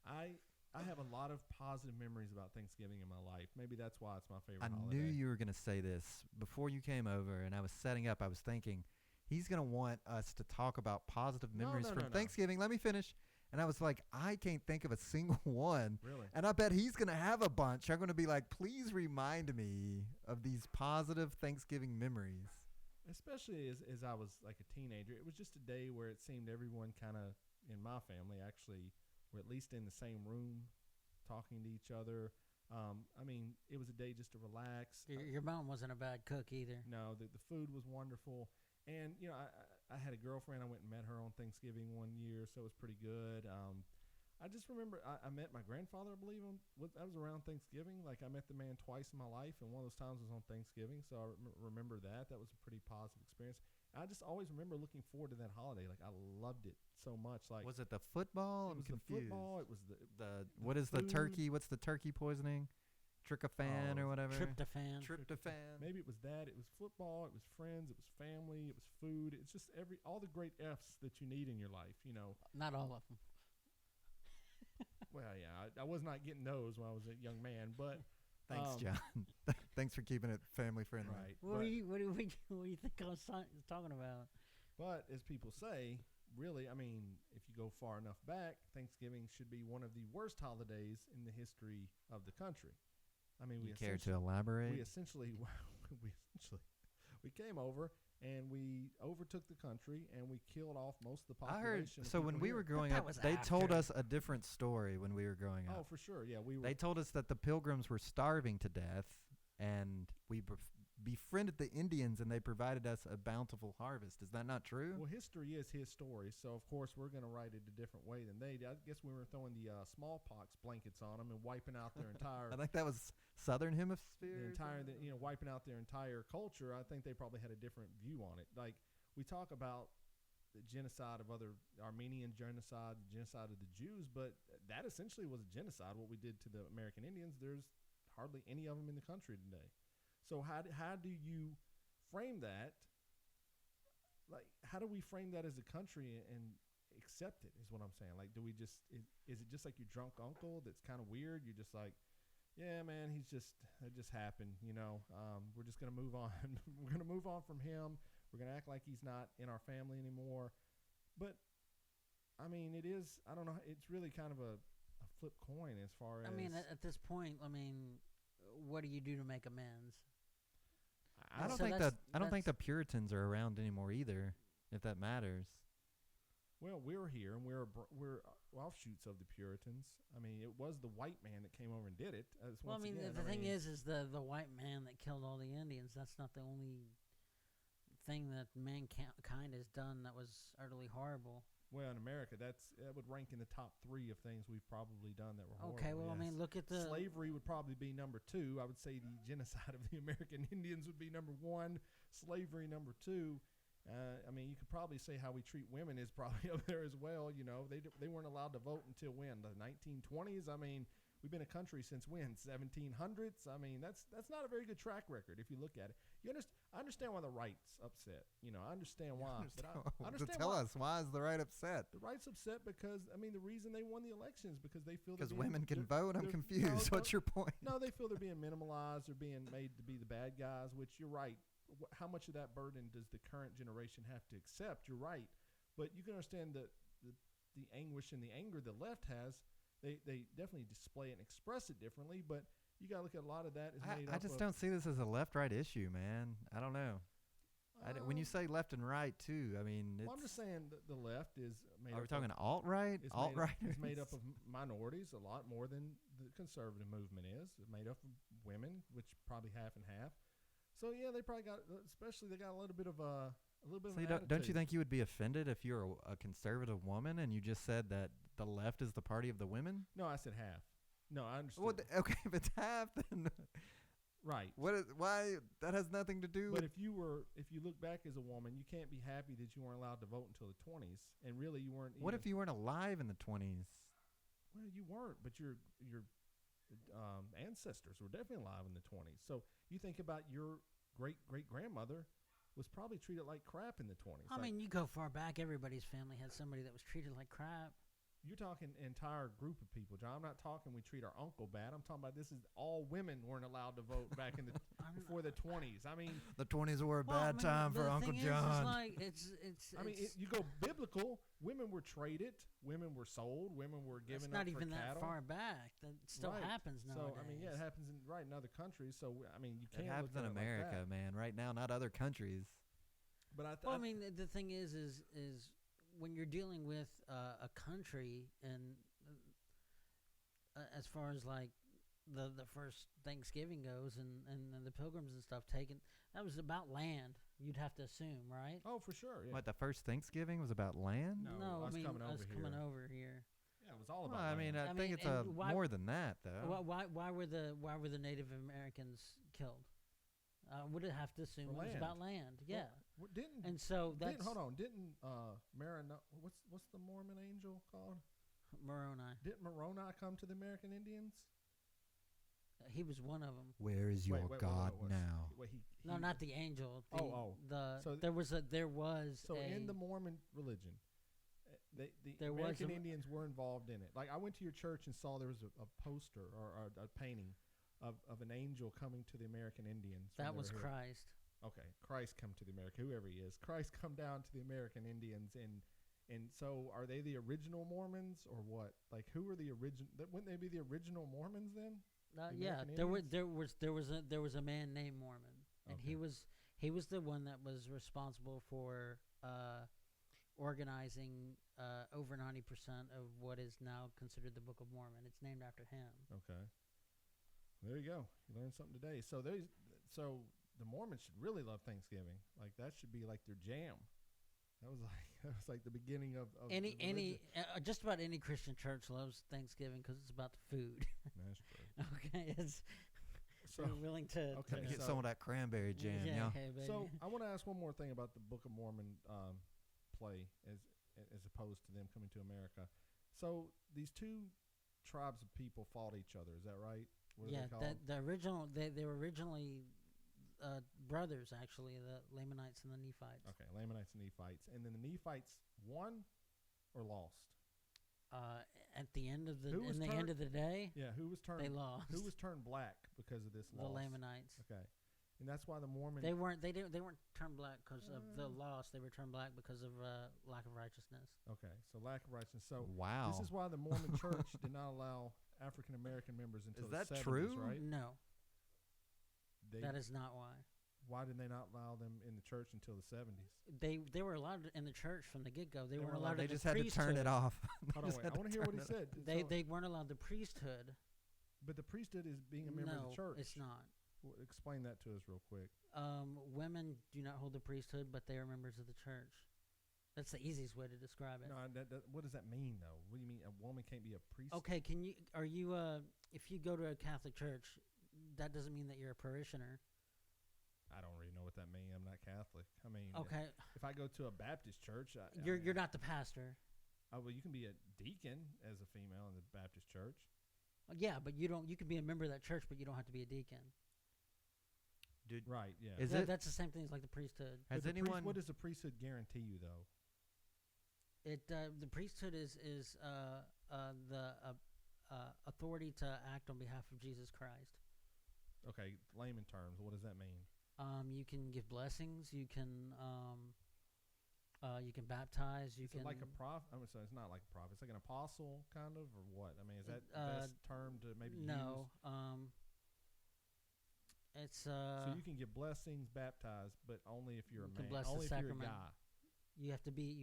S1: I have a lot of positive memories about Thanksgiving in my life. Maybe that's why it's my favorite holiday.
S2: I knew you were going to say this before you came over, and I was setting up. I was thinking, he's going to want us to talk about positive memories from Thanksgiving. Let me finish. And I was like, I can't think of a single one.
S1: Really?
S2: And I bet he's going to have a bunch. I'm going to be like, please remind me of these positive Thanksgiving memories.
S1: Especially as I was like a teenager. It was just a day where it seemed everyone kind of, in my family actually, were at least in the same room talking to each other. I mean, it was a day just to relax.
S3: Your mom wasn't a bad cook either.
S1: No, the food was wonderful. And, you know, I had a girlfriend. I went and met her on Thanksgiving one year, so it was pretty good. I just remember I met my grandfather, I believe, that was around Thanksgiving. Like, I met the man twice in my life, and one of those times was on Thanksgiving, so I remember that. That was a pretty positive experience. I just always remember looking forward to that holiday. Like, I loved it so much. Like,
S2: was it the football?
S1: It was
S2: confused.
S1: the football. It was the
S2: what is
S1: food.
S2: the turkey? What's the turkey poisoning? Tryptophan or whatever.
S3: Tryptophan.
S1: Maybe it was that. It was football. It was friends. It was family. It was food. It's just all the great F's that you need in your life, you know.
S3: Not all of them.
S1: Well, yeah, I was not getting those when I was a young man, but
S2: thanks, John. Thanks for keeping it family friendly.
S1: right.
S3: What do you think I was talking about?
S1: But as people say, really, I mean, if you go far enough back, Thanksgiving should be one of the worst holidays in the history of the country. I mean,
S2: you care to elaborate?
S1: We essentially came over and we overtook the country and we killed off most of the population.
S2: I heard. So when we were growing up, they told us a different story when we were growing up.
S1: Oh, for sure. Yeah,
S2: They told us that the Pilgrims were starving to death, and we befriended the Indians, and they provided us a bountiful harvest. Is that not true?
S1: Well, history is his story, so of course we're going to write it a different way than they did. I guess we were throwing the smallpox blankets on them and wiping out their entire.
S2: I think that was Southern Hemisphere.
S1: Wiping out their entire culture. I think they probably had a different view on it. Like, we talk about the genocide of other Armenian genocide, the genocide of the Jews, but that essentially was a genocide. What we did to the American Indians, there's hardly any of them in the country today. So how do you frame that? Like, how do we frame that as a country and accept it is what I'm saying. Like, do we just is it just like your drunk uncle that's kind of weird? You're just like, yeah, man, it just happened, you know. We're just going to move on. We're going to move on from him. We're going to act like he's not in our family anymore. But, I mean, it is, I don't know, it's really kind of a flip coin as far as.
S3: I mean, at this point, what do you do to make amends?
S2: I don't think the Puritans are around anymore either, if that matters.
S1: Well, we're here, and we're offshoots of the Puritans. I mean, it was the white man that came over and did it.
S3: The thing is the white man that killed all the Indians. That's not the only thing that mankind has done that was utterly horrible.
S1: Well, in America, that would rank in the top 3 of things we've probably done that were horrible.
S3: Okay, well, yes. I mean, look at the...
S1: Slavery would probably be number 2. I would say the genocide of the American Indians would be number 1. Slavery, number 2. I mean, you could probably say how we treat women is probably up there as well. You know, they weren't allowed to vote until when? The 1920s? I mean, we've been a country since when? 1700s? I mean, that's not a very good track record if you look at it. I understand why the right's upset. You know, I understand why. I understand
S2: Tell us, why is the right upset?
S1: The right's upset because, I mean, the reason they won the elections because they feel
S2: because women can vote. I'm confused. What's your point?
S1: No, they feel they're being minimalized or being made to be the bad guys, which you're right. How much of that burden does the current generation have to accept? You're right. But you can understand the anguish and the anger the left has. They definitely display and express it differently, but you got to look at a lot of that.
S2: I just don't see this as a left-right issue, man. I don't know. When you say left and right, too, I mean,
S1: I'm just saying that the left is made
S2: up. Are we talking alt-right? Alt-right
S1: is made up of minorities a lot more than the conservative movement is. It's made up of women, which probably half and half. So yeah, they probably got, especially they got a little bit of an attitude.
S2: Don't you think you would be offended if you're a conservative woman and you just said that the left is the party of the women?
S1: No, I said half. No, I understand.
S2: Well, okay, if it's half, then
S1: right.
S2: Why? That has nothing to do.
S1: But if you look back as a woman, you can't be happy that you weren't allowed to vote until the 20s, and really you weren't.
S2: What if you weren't alive in the 20s?
S1: Well, you weren't, but your ancestors were definitely alive in the 20s. So you think about your great-great-grandmother was probably treated like crap in the 20s.
S3: I mean, you go far back, everybody's family had somebody that was treated like crap.
S1: You're talking entire group of people, John. I'm not talking we treat our uncle bad. I'm talking about this is all women weren't allowed to vote back in the before the 20s. I mean,
S2: the 20s were a bad time for Uncle John.
S1: You go biblical. Women were traded. Women were sold. Women were given up for cattle.
S3: That's not even that far back. That still happens nowadays.
S1: So I mean, yeah, it happens in other countries. So I mean, you can't.
S2: It happens in America, man. Right now, not other countries.
S1: But
S3: I mean, the thing is when you're dealing with a country and as far as like the first Thanksgiving goes, and the pilgrims and stuff that was about land. You'd have to assume, right?
S1: Oh, for sure. Yeah.
S2: What, the first Thanksgiving was about land?
S1: No,
S3: I mean
S1: coming over
S3: us
S1: here.
S3: coming over here.
S1: Yeah, it was all
S2: Well,
S1: about.
S2: I mean,
S1: land.
S2: I think it's more than that, though.
S3: Why were the Native Americans killed? Would it have to assume it was about land? Yeah.
S1: Well,
S3: and so that's
S1: hold on. Didn't what's the Mormon angel called?
S3: Moroni.
S1: Didn't Moroni come to the American Indians?
S3: He was one of them.
S2: Where is your God now?
S3: No, not the angel.
S1: So
S3: there was
S1: in the Mormon religion, the American Indians were involved in it. Like, I went to your church and saw there was a poster or a painting of an angel coming to the American Indians.
S3: That was Christ.
S1: Okay, Christ come to the American, whoever he is. Christ come down to the American Indians, and so are they the original Mormons or what? Like, who are the original? Wouldn't they be the original Mormons then?
S3: Yeah, there was a man named Mormon, and he was the one that was responsible for organizing over 90% of what is now considered the Book of Mormon. It's named after him.
S1: Okay, there you go. You learned something today. So the Mormons should really love Thanksgiving. Like, that should be like their jam. That was like the beginning of
S3: just about any Christian church loves Thanksgiving because it's about the food.
S1: That's true.
S3: Okay, they're willing to
S2: get some of that cranberry jam. Yeah.
S3: Hey,
S1: So I want to ask one more thing about the Book of Mormon play as opposed to them coming to America. So these two tribes of people fought each other. Is that right? What are they called?
S3: They were originally brothers, actually, the Lamanites and the Nephites.
S1: Okay, Lamanites and Nephites. And then the Nephites won or lost?
S3: At the end of the end of the day,
S1: who was turned?
S3: They lost.
S1: Who was turned black because of this loss?
S3: The Lamanites.
S1: Okay, and that's why the Mormon.
S3: They weren't turned black because of the loss. They were turned black because of lack of righteousness.
S1: Okay, so lack of righteousness. So
S2: wow,
S1: this is why the Mormon Church did not allow African American members until the 70s,
S2: true?
S1: Right?
S3: No. That is not why.
S1: Why did they not allow them in the church until the 70s?
S3: They were allowed in the church from the get-go. They weren't allowed.
S2: They just had to turn it off.
S1: Hold on, wait. I want to hear what he said.
S3: They weren't allowed the priesthood.
S1: But the priesthood is being a member of the church.
S3: No, it's not.
S1: Well, explain that to us real quick.
S3: Women do not hold the priesthood, but they are members of the church. That's the easiest way to describe it.
S1: No, what does that mean, though? What do you mean a woman can't be a priest?
S3: Okay, if you go to a Catholic church, that doesn't mean that you're a parishioner.
S1: I don't really know what that means. I'm not Catholic. I mean,
S3: okay.
S1: If I go to a Baptist church,
S3: you're not the pastor.
S1: Oh, well, you can be a deacon as a female in the Baptist church.
S3: Yeah, but you don't. You can be a member of that church, but you don't have to be a deacon.
S1: Right? Yeah.
S3: That's the same thing as like the priesthood.
S1: What does the priesthood guarantee you, though?
S3: The priesthood is the authority to act on behalf of Jesus Christ.
S1: Okay, layman terms. What does that mean?
S3: You can give blessings. You can baptize.
S1: Is it like a prophet? I mean, so it's not like a prophet. It's like an apostle, kind of, or what? I mean, is that the best term to maybe use?
S3: No. It's
S1: so you can give blessings, baptize, but only if you're a man.
S3: Bless
S1: only
S3: the
S1: if you're a
S3: sacrament.
S1: guy.
S3: You have to be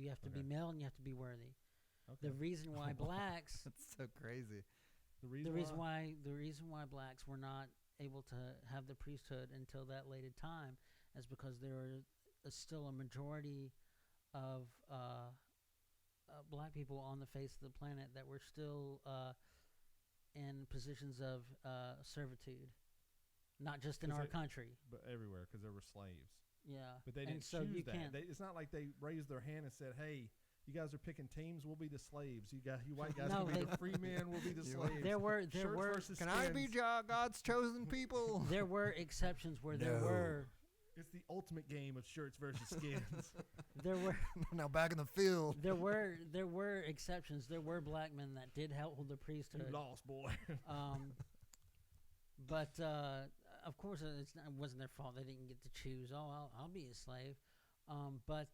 S3: male and you have to be worthy.
S1: Okay.
S3: The reason why blacks
S2: That's so crazy.
S3: the reason why blacks were not able to have the priesthood until that later time is because there is still a majority of black people on the face of the planet that were still in positions of servitude, not just in our country,
S1: but everywhere, because there were slaves.
S3: Yeah,
S1: but they didn't choose that. It's not like they raised their hand and said, "Hey, you guys are picking teams. We'll be the slaves. You white guys will be the free men. We'll be the slaves."
S3: There were.
S2: Can I be God's chosen people?
S3: There were exceptions where there were.
S1: It's the ultimate game of shirts versus skins.
S3: There were
S2: now back in the field.
S3: There were exceptions. There were black men that did hold the priesthood.
S1: You lost, boy.
S3: But of course, it wasn't their fault. They didn't get to choose. Oh, I'll be a slave. But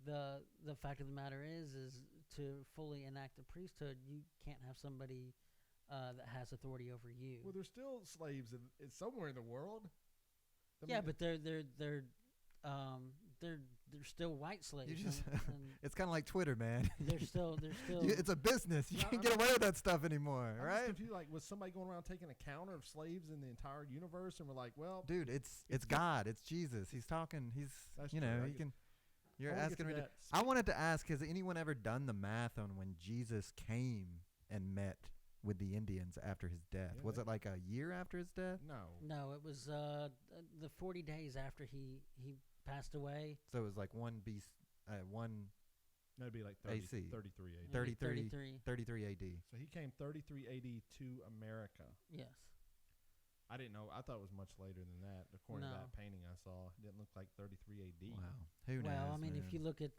S3: the fact of the matter is to fully enact the priesthood, you can't have somebody that has authority over you.
S1: Well, there's still slaves in somewhere in the world.
S3: But they're they're still white slaves.
S2: You just
S3: and
S2: it's kind of like Twitter, man.
S3: they're still
S2: It's a business. You can't get away with that stuff anymore,
S1: I'm
S2: right?
S1: just confused, like, was somebody going around taking a counter of slaves in the entire universe, and we're like, well,
S2: Dude, it's God. It's Jesus. He's talking. He's
S1: That's
S2: you
S1: true.
S2: know
S1: I
S2: he
S1: get-
S2: can. You're
S1: I wanna get
S2: asking
S1: to
S2: me.
S1: that.
S2: I wanted to ask: has anyone ever done the math on when Jesus came and met with the Indians after his death?
S1: Yeah,
S2: Was
S1: they-
S2: it like a year after his death?
S3: No, it was the 40 days after he passed away.
S2: So it was like one
S1: No, it'd be like 30,
S2: AC.
S1: 33 AD.
S2: 33 AD.
S1: So he came 33 AD to America.
S3: Yes.
S1: I didn't know. I thought it was much later than that. According to
S3: No.
S1: that painting I saw, it didn't look like 33 AD.
S2: Wow. Who knows?
S3: Well, I mean,
S2: man?
S3: if you look at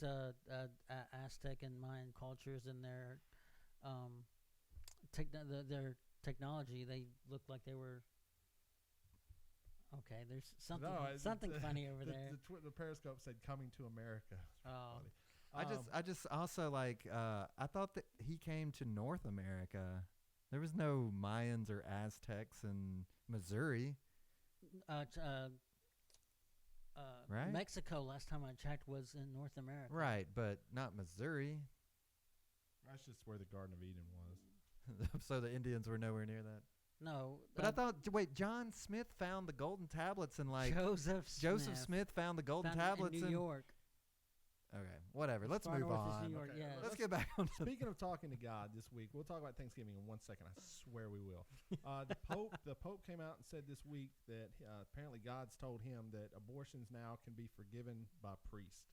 S3: Aztec and Mayan cultures and their their technology, they look like they were. Okay, there's something something funny over there.
S1: The Periscope said "Coming to America."
S3: Oh.
S1: Funny.
S2: I just also like I thought that he came to North America. There was no Mayans or Aztecs in Missouri. Right?
S3: Mexico, last time I checked, was in North America.
S2: Right, but not Missouri.
S1: That's just where the Garden of Eden was.
S2: So the Indians were nowhere near that.
S3: No.
S2: But I thought, wait, John Smith found the golden tablets and like
S3: Joseph
S2: Smith found the golden
S3: found it
S2: tablets
S3: in New York.
S2: Okay, whatever. Let's
S3: Far
S2: move
S3: north is
S2: on.
S3: New York,
S1: Okay,
S3: yes.
S2: Let's get back on.
S1: Speaking of talking to God this week, we'll talk about Thanksgiving in 1 second. I swear we will. The Pope came out and said this week that apparently God's told him that abortions now can be forgiven by priest.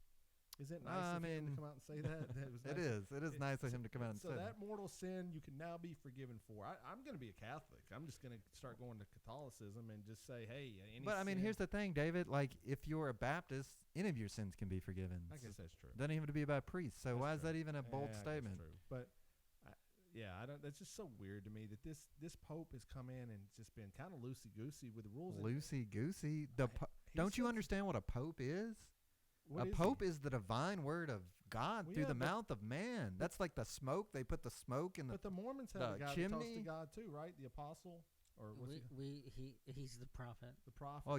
S1: Is it nice of him to come out and say that?
S2: It is nice of him to come out and
S1: so
S2: say
S1: that mortal sin you can now be forgiven for. I'm going to be a Catholic. I'm just going to start going to Catholicism and just say, hey, any
S2: But I mean,
S1: sin-
S2: here's the thing, David. Like, if you're a Baptist, any of your sins can be forgiven.
S1: I guess that's true.
S2: Doesn't even have to be about priests. So
S1: That's
S2: why is
S1: true.
S2: that even a bold
S1: Yeah, I guess
S2: statement?
S1: True. But I don't. That's just so weird to me that this Pope has come in and just been kind of loosey goosey with the rules.
S2: Loosey goosey.
S1: He
S2: Don't you
S1: says-
S2: understand what a pope is?
S1: What
S2: A
S1: is
S2: pope
S1: he?
S2: is the divine word of God
S1: Well,
S2: through
S1: yeah,
S2: the
S1: but-
S2: mouth of man. That's like the smoke. They put the smoke in the.
S1: But the Mormons have
S2: the
S1: a guy that talks to
S2: chimney?
S1: God too, right? The apostle, or what's
S3: He's the prophet.
S1: the prophet?
S2: Oh,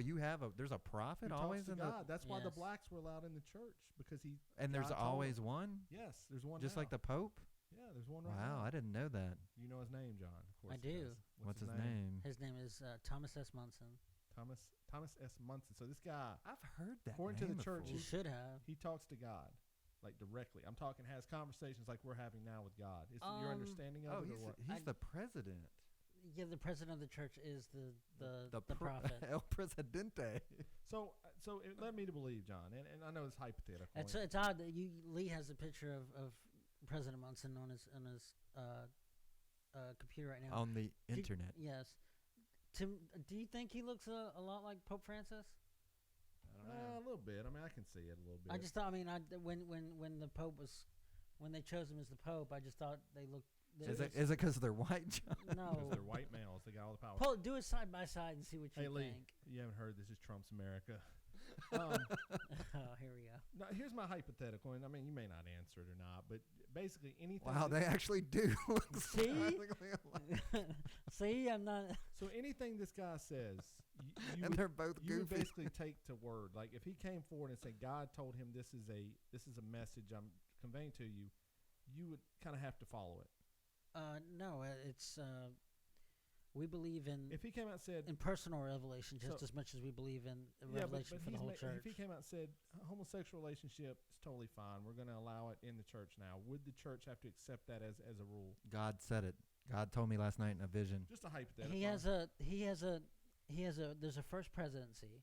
S2: there's a prophet
S1: who talks
S2: always
S1: to
S2: in
S1: God. That's why the
S3: Yes.
S1: blacks were allowed in the church because he.
S2: and there's
S1: God told
S2: always
S1: him.
S2: one.
S1: Yes, there's one.
S2: Just
S1: now.
S2: like the pope.
S1: Yeah, there's one right
S2: Wow,
S1: now.
S2: I didn't know that.
S1: You know his name, John? Of course
S3: I
S1: he
S3: do.
S1: does.
S2: What's his name?
S3: His name is Thomas S. Munson.
S1: Thomas S. Munson. So this guy,
S2: I've heard that.
S1: According to the
S2: name
S1: church,
S3: You
S2: before.
S3: should have.
S1: he talks to God, like directly. I'm talking, has conversations like we're having now with God. Is your understanding of
S2: Oh,
S1: it, or what?
S2: he's the president.
S3: Yeah, the president of the church is the
S2: pro-
S3: prophet.
S2: El Presidente.
S1: So it led me to believe, John, and I know it's hypothetical.
S3: It's odd that Lee has a picture of President Munson on his computer right now.
S2: On the internet.
S3: Yes. Tim, do you think he looks a lot like Pope Francis?
S2: I don't know.
S1: A little bit. I mean, I can see it a little bit.
S3: I just thought. I mean, when the Pope was, when they chose him as the Pope, I just thought they looked.
S2: Is it because they're white, John?
S3: No.
S1: because they're white males. They got all the power.
S3: Do it side by side and see what you
S1: Hey, Lee,
S3: think.
S1: you haven't heard this is Trump's America.
S3: Oh, here we go.
S1: Now, here's my hypothetical, and I mean, you may not answer it or not, but basically anything.
S2: Wow,
S1: that-
S2: they actually do. look
S3: See?
S2: surprisingly alike.
S3: See, I'm not.
S1: So anything this guy says, you
S2: And
S1: would,
S2: they're both
S1: you would
S2: goofy.
S1: basically take to word. Like if he came forward and said, God told him this is a message I'm conveying to you, you would kind of have to follow it.
S3: No, it's. We believe in
S1: If he came out and said,
S3: personal revelation just
S1: So-
S3: as much as we believe in
S1: yeah,
S3: revelation for the whole church.
S1: if he came out and said homosexual relationship is totally fine, we're going to allow it in the church now, would the church have to accept that as a rule?
S2: God said it. God told me last night in a vision.
S1: Just a hypothetical.
S3: He has a there's a first presidency,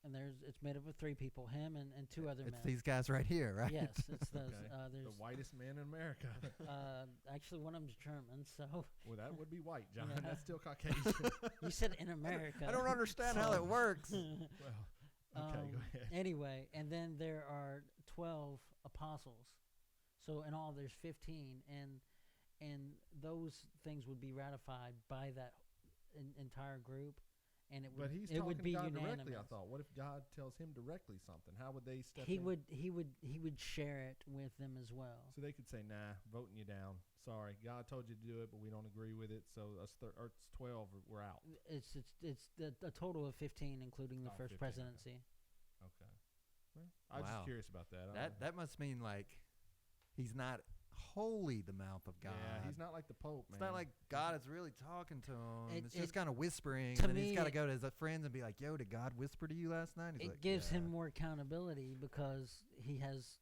S3: and it's made up of 3 people, him and 2 other
S2: It's
S3: men.
S2: these guys right here, right?
S3: Yes, it's those.
S1: Okay.
S3: There's
S1: the whitest man in America.
S3: actually one of them's German. So
S1: Well, that would be white, John.
S3: Yeah.
S1: That's still Caucasian.
S3: you said in America.
S2: I don't understand how
S3: So-
S2: it works.
S1: Well, okay, go ahead.
S3: Anyway, and then there are 12 apostles. So in all, there's 15, and those things would be ratified by that entire group, and it would
S1: But he's
S3: it
S1: talking
S3: would be
S1: to God
S3: unanimous.
S1: directly. I thought, what if God tells him directly something? How would they step
S3: He
S1: in?
S3: would share it with them as well.
S1: So they could say, "Nah, voting you down. Sorry, God told you to do it, but we don't agree with it. So us, or it's 12, we're out."
S3: It's a total of 15, including the
S1: Oh,
S3: first
S1: 15, okay.
S3: presidency.
S1: Okay. Well, I was just curious about that.
S2: That must mean like he's not wholly the mouth of God.
S1: Yeah, he's not like the Pope, man.
S2: It's not like God is really talking to him. It's just kind of whispering.
S3: To
S2: And then
S3: me,
S2: he's got to go to his friends and be like, yo, did God whisper to you last night? He's
S3: it
S2: like,
S3: gives
S2: yeah.
S3: him more accountability because he has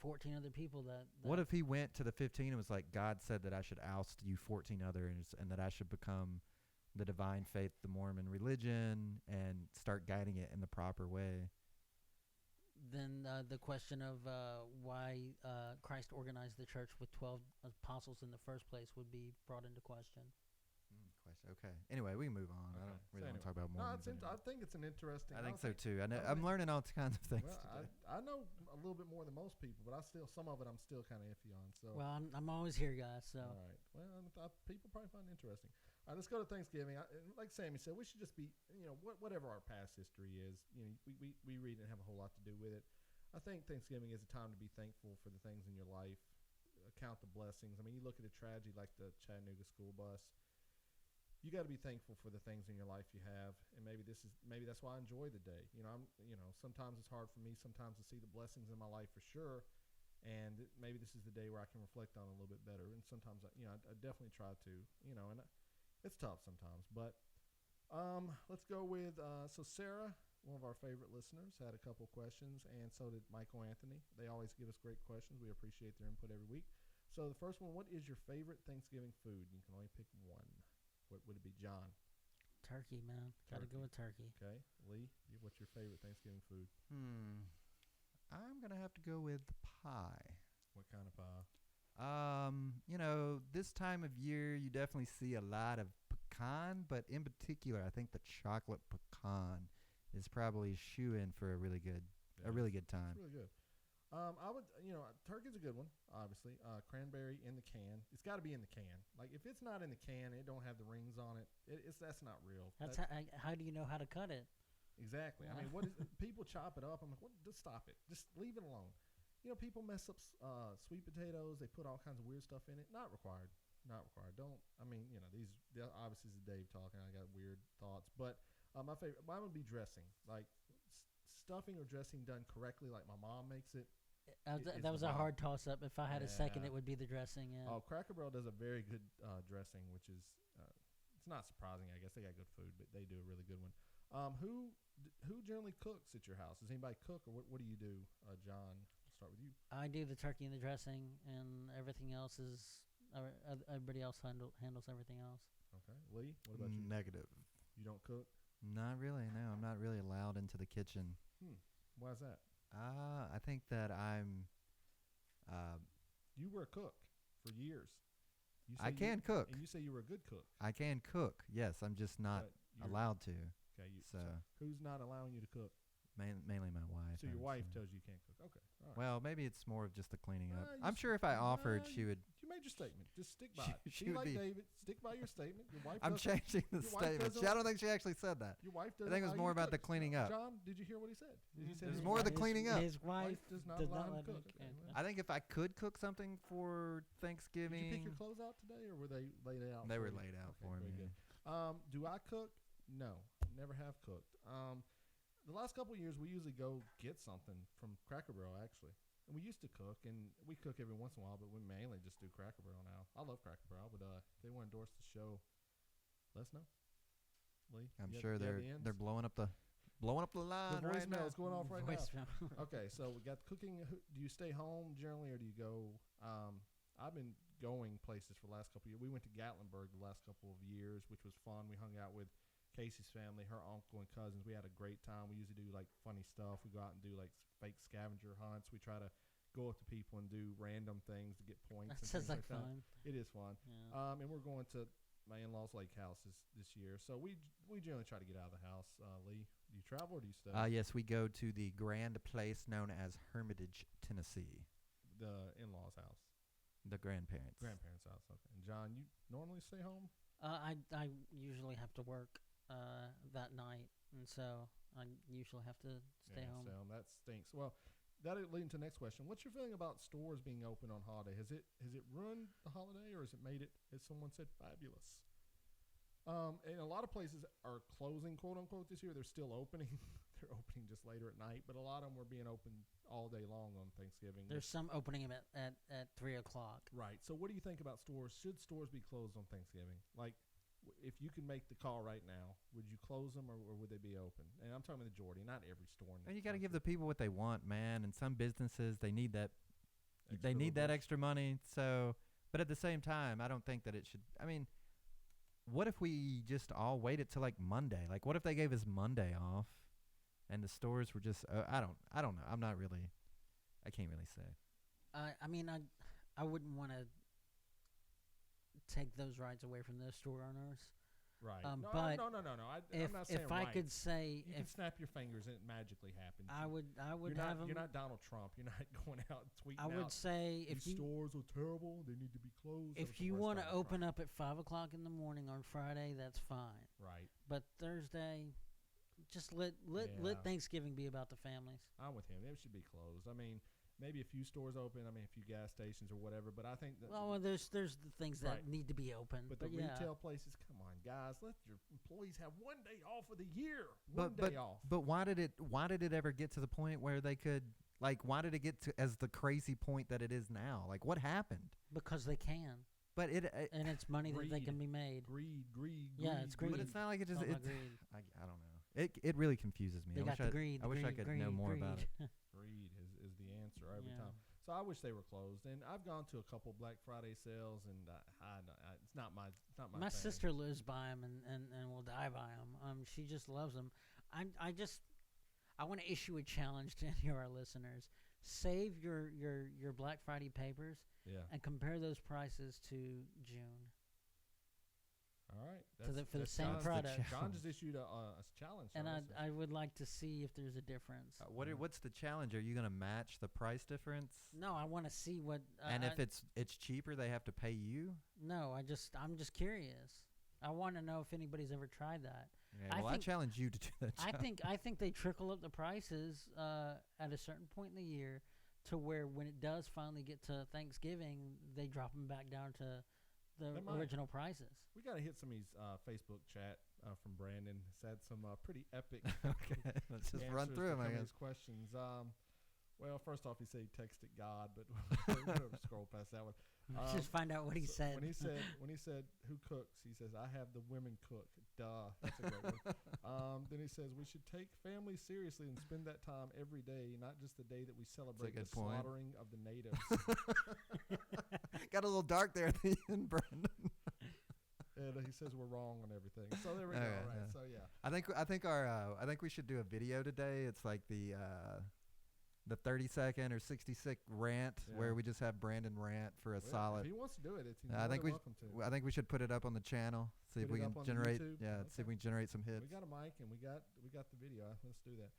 S3: 14 other people that
S2: What if he went to the 15 and was like, God said that I should oust you 14 others and that I should become the divine faith, the Mormon religion, and start guiding it in the proper way?
S3: then the question of why Christ organized the church with 12 apostles in the first place would be brought into question.
S2: Okay. Anyway, we can move on.
S1: Okay.
S2: I don't really
S1: So
S2: want to talk about Mormons.
S1: I think it's an interesting.
S2: I think so too. I'm learning all kinds of things today.
S1: I know a little bit more than most people, but some of it I'm still kind of iffy on. So
S3: Well, I'm always here, guys. So
S1: all right. Well, people probably find it interesting. All right, let's go to Thanksgiving. Like Sammy said, we should just be, whatever our past history is. We read and have a whole lot to do with it. I think Thanksgiving is a time to be thankful for the things in your life, count the blessings. I mean, you look at a tragedy like the Chattanooga school bus. You got to be thankful for the things in your life you have, and maybe that's why I enjoy the day. Sometimes it's hard for me sometimes to see the blessings in my life for sure, and maybe this is the day where I can reflect on it a little bit better. And sometimes I definitely try to, and it's tough sometimes. But let's go with so Sarah, one of our favorite listeners, had a couple questions, and so did Michael Anthony. They always give us great questions. We appreciate their input every week. So the first one, what is your favorite Thanksgiving food? You can only pick one. What would it be, John?
S3: turkey, man. Got to go with turkey.
S1: Okay. Lee, what's your favorite Thanksgiving food?
S2: I'm going to have to go with pie.
S1: What kind of pie?
S2: This time of year, you definitely see a lot of pecan, but in particular, I think the chocolate pecan is probably a shoe-in for a really good time.
S1: It's really good. I would, turkey's a good one, obviously. Cranberry in the can. It's got to be in the can. Like, if it's not in the can, it don't have the rings on it. That's not real.
S3: That's how do you know how to cut it?
S1: Exactly. I mean, people chop it up. I'm like, just stop it. Just leave it alone. People mess up sweet potatoes. They put all kinds of weird stuff in it. Not required. Not required. Don't. I mean, obviously this is Dave talking. I got weird thoughts, but my favorite. Mine would be dressing, like stuffing or dressing done correctly, like my mom makes it.
S3: That was a hard toss-up. If I had a second, it would be the dressing. Yeah.
S1: Oh, Cracker Barrel does a very good dressing, which is it's not surprising. I guess they got good food, but they do a really good one. Who generally cooks at your house? Does anybody cook, or what do you do, John? I'll start with you.
S3: I do the turkey and the dressing, and everything else is everybody else handles everything else.
S1: Okay, Lee, what about you?
S2: Negative.
S1: You don't cook?
S2: Not really. No, I'm not really allowed into the kitchen.
S1: Why is that?
S2: I think that I'm.
S1: You were a cook for years.
S2: I can cook.
S1: And you say you were a good cook.
S2: I can cook. Yes, I'm just not allowed to.
S1: Okay. So who's not allowing you to cook?
S2: Mainly my wife.
S1: So your wife tells you can't cook. Okay. All right.
S2: Well, maybe it's more of just the cleaning up. I'm sure if I offered, she would.
S1: You made your statement. Just stick by it. She like David. Stick by your statement. Your wife.
S2: I'm changing the statement. I don't think she actually said that.
S1: Your wife doesn't.
S2: I think it was more about the cleaning up.
S1: John, did you hear what he said? He said
S2: it was more the cleaning up.
S3: His wife
S1: does not allow him to cook.
S2: I think if I could cook something for Thanksgiving.
S1: Did you pick your clothes out today, or were they laid out?
S2: They were laid out for me.
S1: Good. Do I cook? No, never have cooked. The last couple of years, we usually go get something from Cracker Barrel, actually. And we used to cook, and we cook every once in a while, but we mainly just do Cracker Barrel now. I love Cracker Barrel, but if they want to endorse the show, let us know. Lee,
S2: I'm sure they're blowing up the line
S1: the
S2: right now.
S1: Is going off right
S3: now.
S1: Okay, so we got cooking. Do you stay home generally, or do you go? I've been going places for the last couple of years. We went to Gatlinburg the last couple of years, which was fun. We hung out with Casey's family, her uncle and cousins. We had a great time. We usually do like funny stuff. We go out and do like fake scavenger hunts. We try to go up to people and do random things to get points.
S3: That sounds like
S1: that.
S3: fun.
S1: It is fun. Yeah. And we're going to my in-laws' lake house this year. So we generally try to get out of the house. Lee, do you travel or do you stay?
S2: Yes, we go to the grand place known as Hermitage, Tennessee.
S1: The in-laws' house.
S2: The grandparents'
S1: house. Okay. And John, you normally stay home?
S3: I usually have to work that night, and so I usually have to stay home.
S1: That stinks. Well, that'll lead into the next question. What's your feeling about stores being open on holiday? Has it ruined the holiday, or has it made it, as someone said, fabulous? And a lot of places are closing, quote unquote, this year. They're still opening. they're opening just later at night, but a lot of them were being open all day long on Thanksgiving.
S3: There's some opening them at 3 o'clock.
S1: Right. So what do you think about stores? Should stores be closed on Thanksgiving? Like, if you could make the call right now, would you close them or would they be open? And I'm talking majority, not every store.
S2: And you got to give the people what they want, man. And some businesses, they need that.
S1: Extra
S2: They need that
S1: little bit.
S2: extra money. So, but at the same time, I don't think that it should. I mean, what if we just all waited till like Monday? Like, what if they gave us Monday off, and the stores were just? I don't know. I'm not really. I can't really say.
S3: I mean, I wouldn't want to take those rights away from those store owners.
S1: Right.
S3: No.
S1: I'm
S3: If
S1: not saying
S3: if I
S1: right.
S3: could say,
S1: You can snap your fingers and it magically happens.
S3: I would
S1: You're
S3: have
S1: not,
S3: them.
S1: you're not Donald Trump. You're not going out and tweeting
S3: I would
S1: out,
S3: say
S1: these stores are terrible. They need to be closed. That was
S3: if
S1: the
S3: you
S1: worst
S3: want to
S1: Donald
S3: open
S1: Trump.
S3: up at 5 o'clock in the morning on Friday, that's fine.
S1: Right.
S3: But Thursday, just let
S1: Yeah.
S3: Thanksgiving be about the families.
S1: I'm with him. It should be closed. I mean, maybe a few stores open. I mean, a few gas stations or whatever. But I think that.
S3: Well, there's the things that
S1: Right.
S3: need to be open.
S1: But the
S3: yeah.
S1: retail places, come on, guys, let your employees have one day off of the year.
S2: But
S1: One day off.
S2: but why did it ever get to the point where they could like? Why did it get to as the crazy point that it is now? Like, what happened?
S3: Because they can,
S2: But
S3: and it's money that they
S1: Greed.
S3: can be made.
S1: Greed.
S3: Yeah, it's greed.
S2: But it's not like it just.
S3: Talking
S2: It's,
S3: about greed.
S2: I don't know. It really confuses me.
S3: They
S2: I
S3: got
S2: wish
S3: the greed.
S2: I wish I
S3: greed,
S2: could know
S3: greed,
S2: more about it.
S3: greed.
S1: Greed is the answer every
S3: Yeah.
S1: time. So I wish they were closed. And I've gone to a couple Black Friday sales, and it's not my
S3: My
S1: thing.
S3: sister lives by them and will die by them. She just loves them. I want to issue a challenge to any of our listeners. Save your Black Friday papers
S1: Yeah.
S3: and compare those prices to June.
S1: All right.
S3: For the
S1: that's
S3: same
S1: John's-
S3: product.
S1: John just issued a challenge.
S3: And
S1: so
S3: I would like to see if there's a difference.
S2: What's the challenge? Are you going to match the price difference?
S3: No, I want to see what.
S2: And if it's cheaper, they have to pay you.
S3: No, I'm just curious. I want to know if anybody's ever tried that.
S2: Yeah,
S3: I
S2: well, I
S3: think-
S2: challenge you to do that.
S3: I think they trickle up the prices at a certain point in the year to where when it does finally get to Thanksgiving, they drop them back down to the
S1: They might.
S3: original prices.
S1: We got to hit some of these Facebook chat from Brandon. He's had some pretty epic
S2: Okay, let's just run
S1: answers
S2: through
S1: to
S2: them. I
S1: some of
S2: guess.
S1: these questions. Well, first off, he said he texted God, but we'll scroll past that one.
S3: Just find out what he
S1: So
S3: said.
S1: when he said who cooks, he says I have the women cook. Duh, that's a great one. Then he says we should take family seriously and spend that time every day, not just the day that we celebrate the
S2: good point.
S1: slaughtering of the natives.
S2: Got a little dark there at the end, Brandon.
S1: And he says we're wrong on everything. So there we go.
S2: Okay,
S1: Right.
S2: yeah.
S1: So yeah.
S2: I think we should do a video today. It's like the 30-second or 60-second rant
S1: Yeah.
S2: where we just have Brandon rant for a
S1: Well,
S2: solid.
S1: If he wants to do it, it's
S2: I think
S1: welcome to.
S2: I think we should put it up on the channel. See if
S1: Put
S2: we
S1: it
S2: can
S1: up on the
S2: generate.
S1: YouTube?
S2: Yeah, see if
S1: Okay.
S2: we can generate some hits.
S1: We got a mic and we got the video. Let's do that.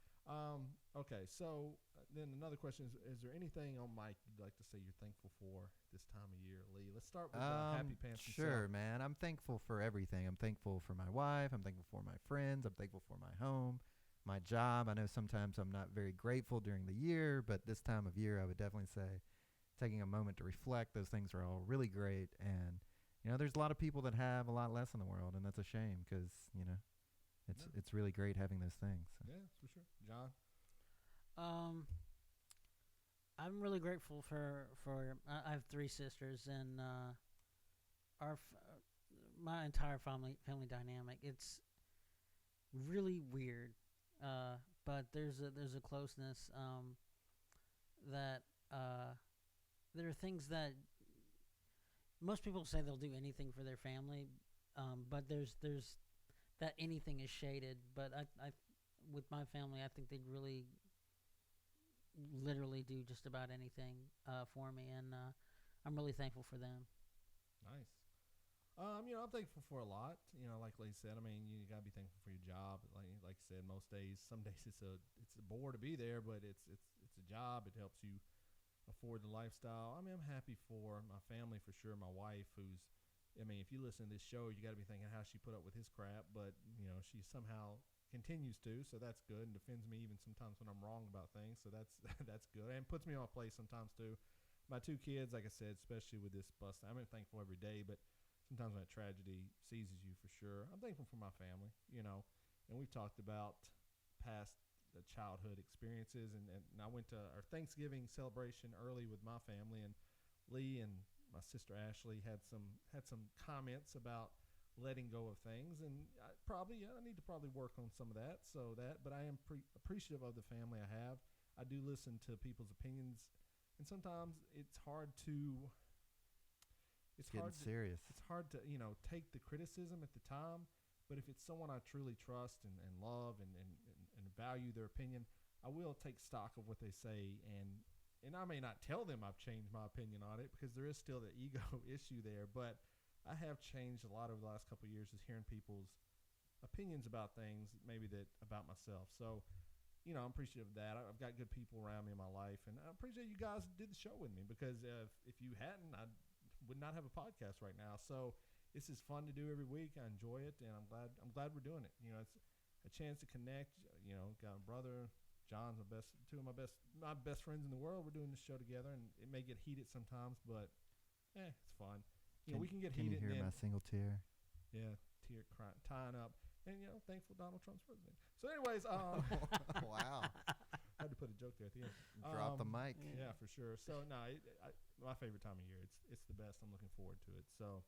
S1: Okay, so then another question is there anything on Mike you'd like to say you're thankful for this time of year, Lee? Let's start with Happy Pants.
S2: Sure,
S1: himself.
S2: man. I'm thankful for everything. I'm thankful for my wife. I'm thankful for my friends. I'm thankful for my home, my job. I know sometimes I'm not very grateful during the year, but this time of year, I would definitely say taking a moment to reflect. Those things are all really great. And, there's a lot of people that have a lot less in the world, and that's a shame because, it's really great having those things. So.
S1: Yeah, for sure. John?
S3: I'm really grateful for I have 3 sisters and my entire family dynamic. It's really weird, but there's a closeness that there are things that most people say they'll do anything for their family, but there's that anything is shaded. But I with my family, I think they'd really literally do just about anything for me, and I'm really thankful for them.
S1: Nice. I'm thankful for a lot. Like Lee said, I mean, you gotta be thankful for your job. Like you said, some days it's a bore to be there, but it's a job. It helps you afford the lifestyle. I mean, I'm happy for my family for sure. My wife, if you listen to this show, you got to be thinking how she put up with his crap, but she somehow continues to, so that's good, and defends me even sometimes when I'm wrong about things. So that's that's good, and puts me on my place sometimes too. My 2 kids, like I said, especially with this bust, I'm thankful every day, but sometimes when a tragedy seizes you, for sure, I'm thankful for my family, and we've talked about past the childhood experiences, and I went to our Thanksgiving celebration early with my family, and Lee and my sister Ashley had some comments about letting go of things, and I need to probably work on some of that. But I am appreciative of the family I have. I do listen to people's opinions, and sometimes it's hard to. It's
S2: serious.
S1: It's hard to take the criticism at the time, but if it's someone I truly trust and love and value their opinion, I will take stock of what they say, and I may not tell them I've changed my opinion on it because there is still the ego issue there, but I have changed a lot over the last couple of years just hearing people's opinions about things, maybe about myself. So, I'm appreciative of that. I've got good people around me in my life, and I appreciate you guys did the show with me because if you hadn't, I would not have a podcast right now. So this is fun to do every week. I enjoy it, and I'm glad we're doing it. It's a chance to connect. Got a brother, John's two of my best friends in the world. We're doing this show together, and it may get heated sometimes, but it's fun. We can get heated.
S2: Can you hear my single tear?
S1: Yeah, tear crying, tying up, and thankful Donald Trump's president. So, anyways,
S2: wow.
S1: I had to put a joke there at the end.
S2: Drop the mic.
S1: Yeah, for sure. So, no, my favorite time of year. It's the best. I'm looking forward to it. So,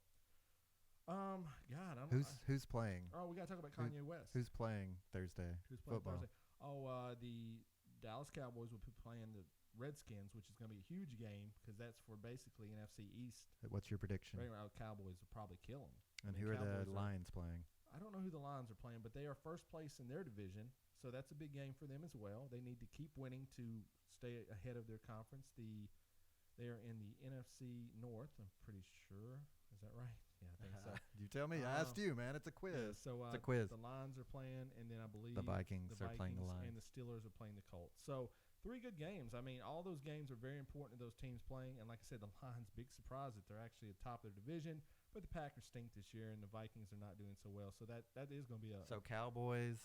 S1: God,
S2: who's playing?
S1: Oh, we got to talk about Kanye West.
S2: Who's playing Thursday?
S1: Who's playing
S2: football?
S1: Thursday? Oh, the Dallas Cowboys will be playing the Redskins, which is going to be a huge game because that's for basically NFC East.
S2: What's your prediction?
S1: Right around Cowboys will probably kill them.
S2: And who are the Lions playing?
S1: I don't know who the Lions are playing, but they are first place in their division, so that's a big game for them as well. They need to keep winning to stay ahead of their conference. They are in the NFC North, I'm pretty sure. Is that right? Yeah, I think so.
S2: You tell me. I asked you, man. It's a quiz.
S1: Yeah, so
S2: it's a quiz.
S1: The Lions are playing, and then I believe
S2: the Vikings are playing the Lions.
S1: And the Steelers are playing the Colts. So 3 good games. I mean, all those games are very important to those teams playing. And like I said, the Lions, big surprise that they're actually at the top of their division. But the Packers stink this year, and the Vikings are not doing so well. So that is going to be
S2: Cowboys,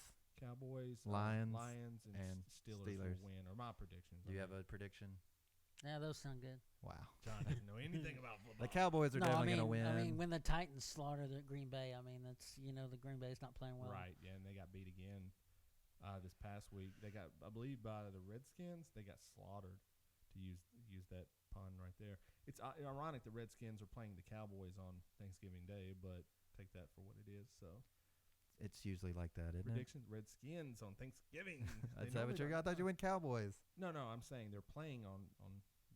S2: Lions,
S1: and Steelers will win, or my predictions.
S2: Do you have a prediction?
S3: Yeah, those sound good.
S2: Wow.
S1: John doesn't know anything about football.
S2: The Cowboys are definitely going to win.
S3: I mean, when the Titans slaughtered the Green Bay, that's the Green Bay's not playing well.
S1: Right, yeah, and they got beat again this past week. They got, I believe, by the Redskins. They got slaughtered, to use that pun right there. It's ironic the Redskins are playing the Cowboys on Thanksgiving Day, but take that for what it is. So
S2: it's usually like that, isn't
S1: predictions, it? Redskins on Thanksgiving.
S2: That's that what you got? I thought you went Cowboys.
S1: No, I'm saying they're playing on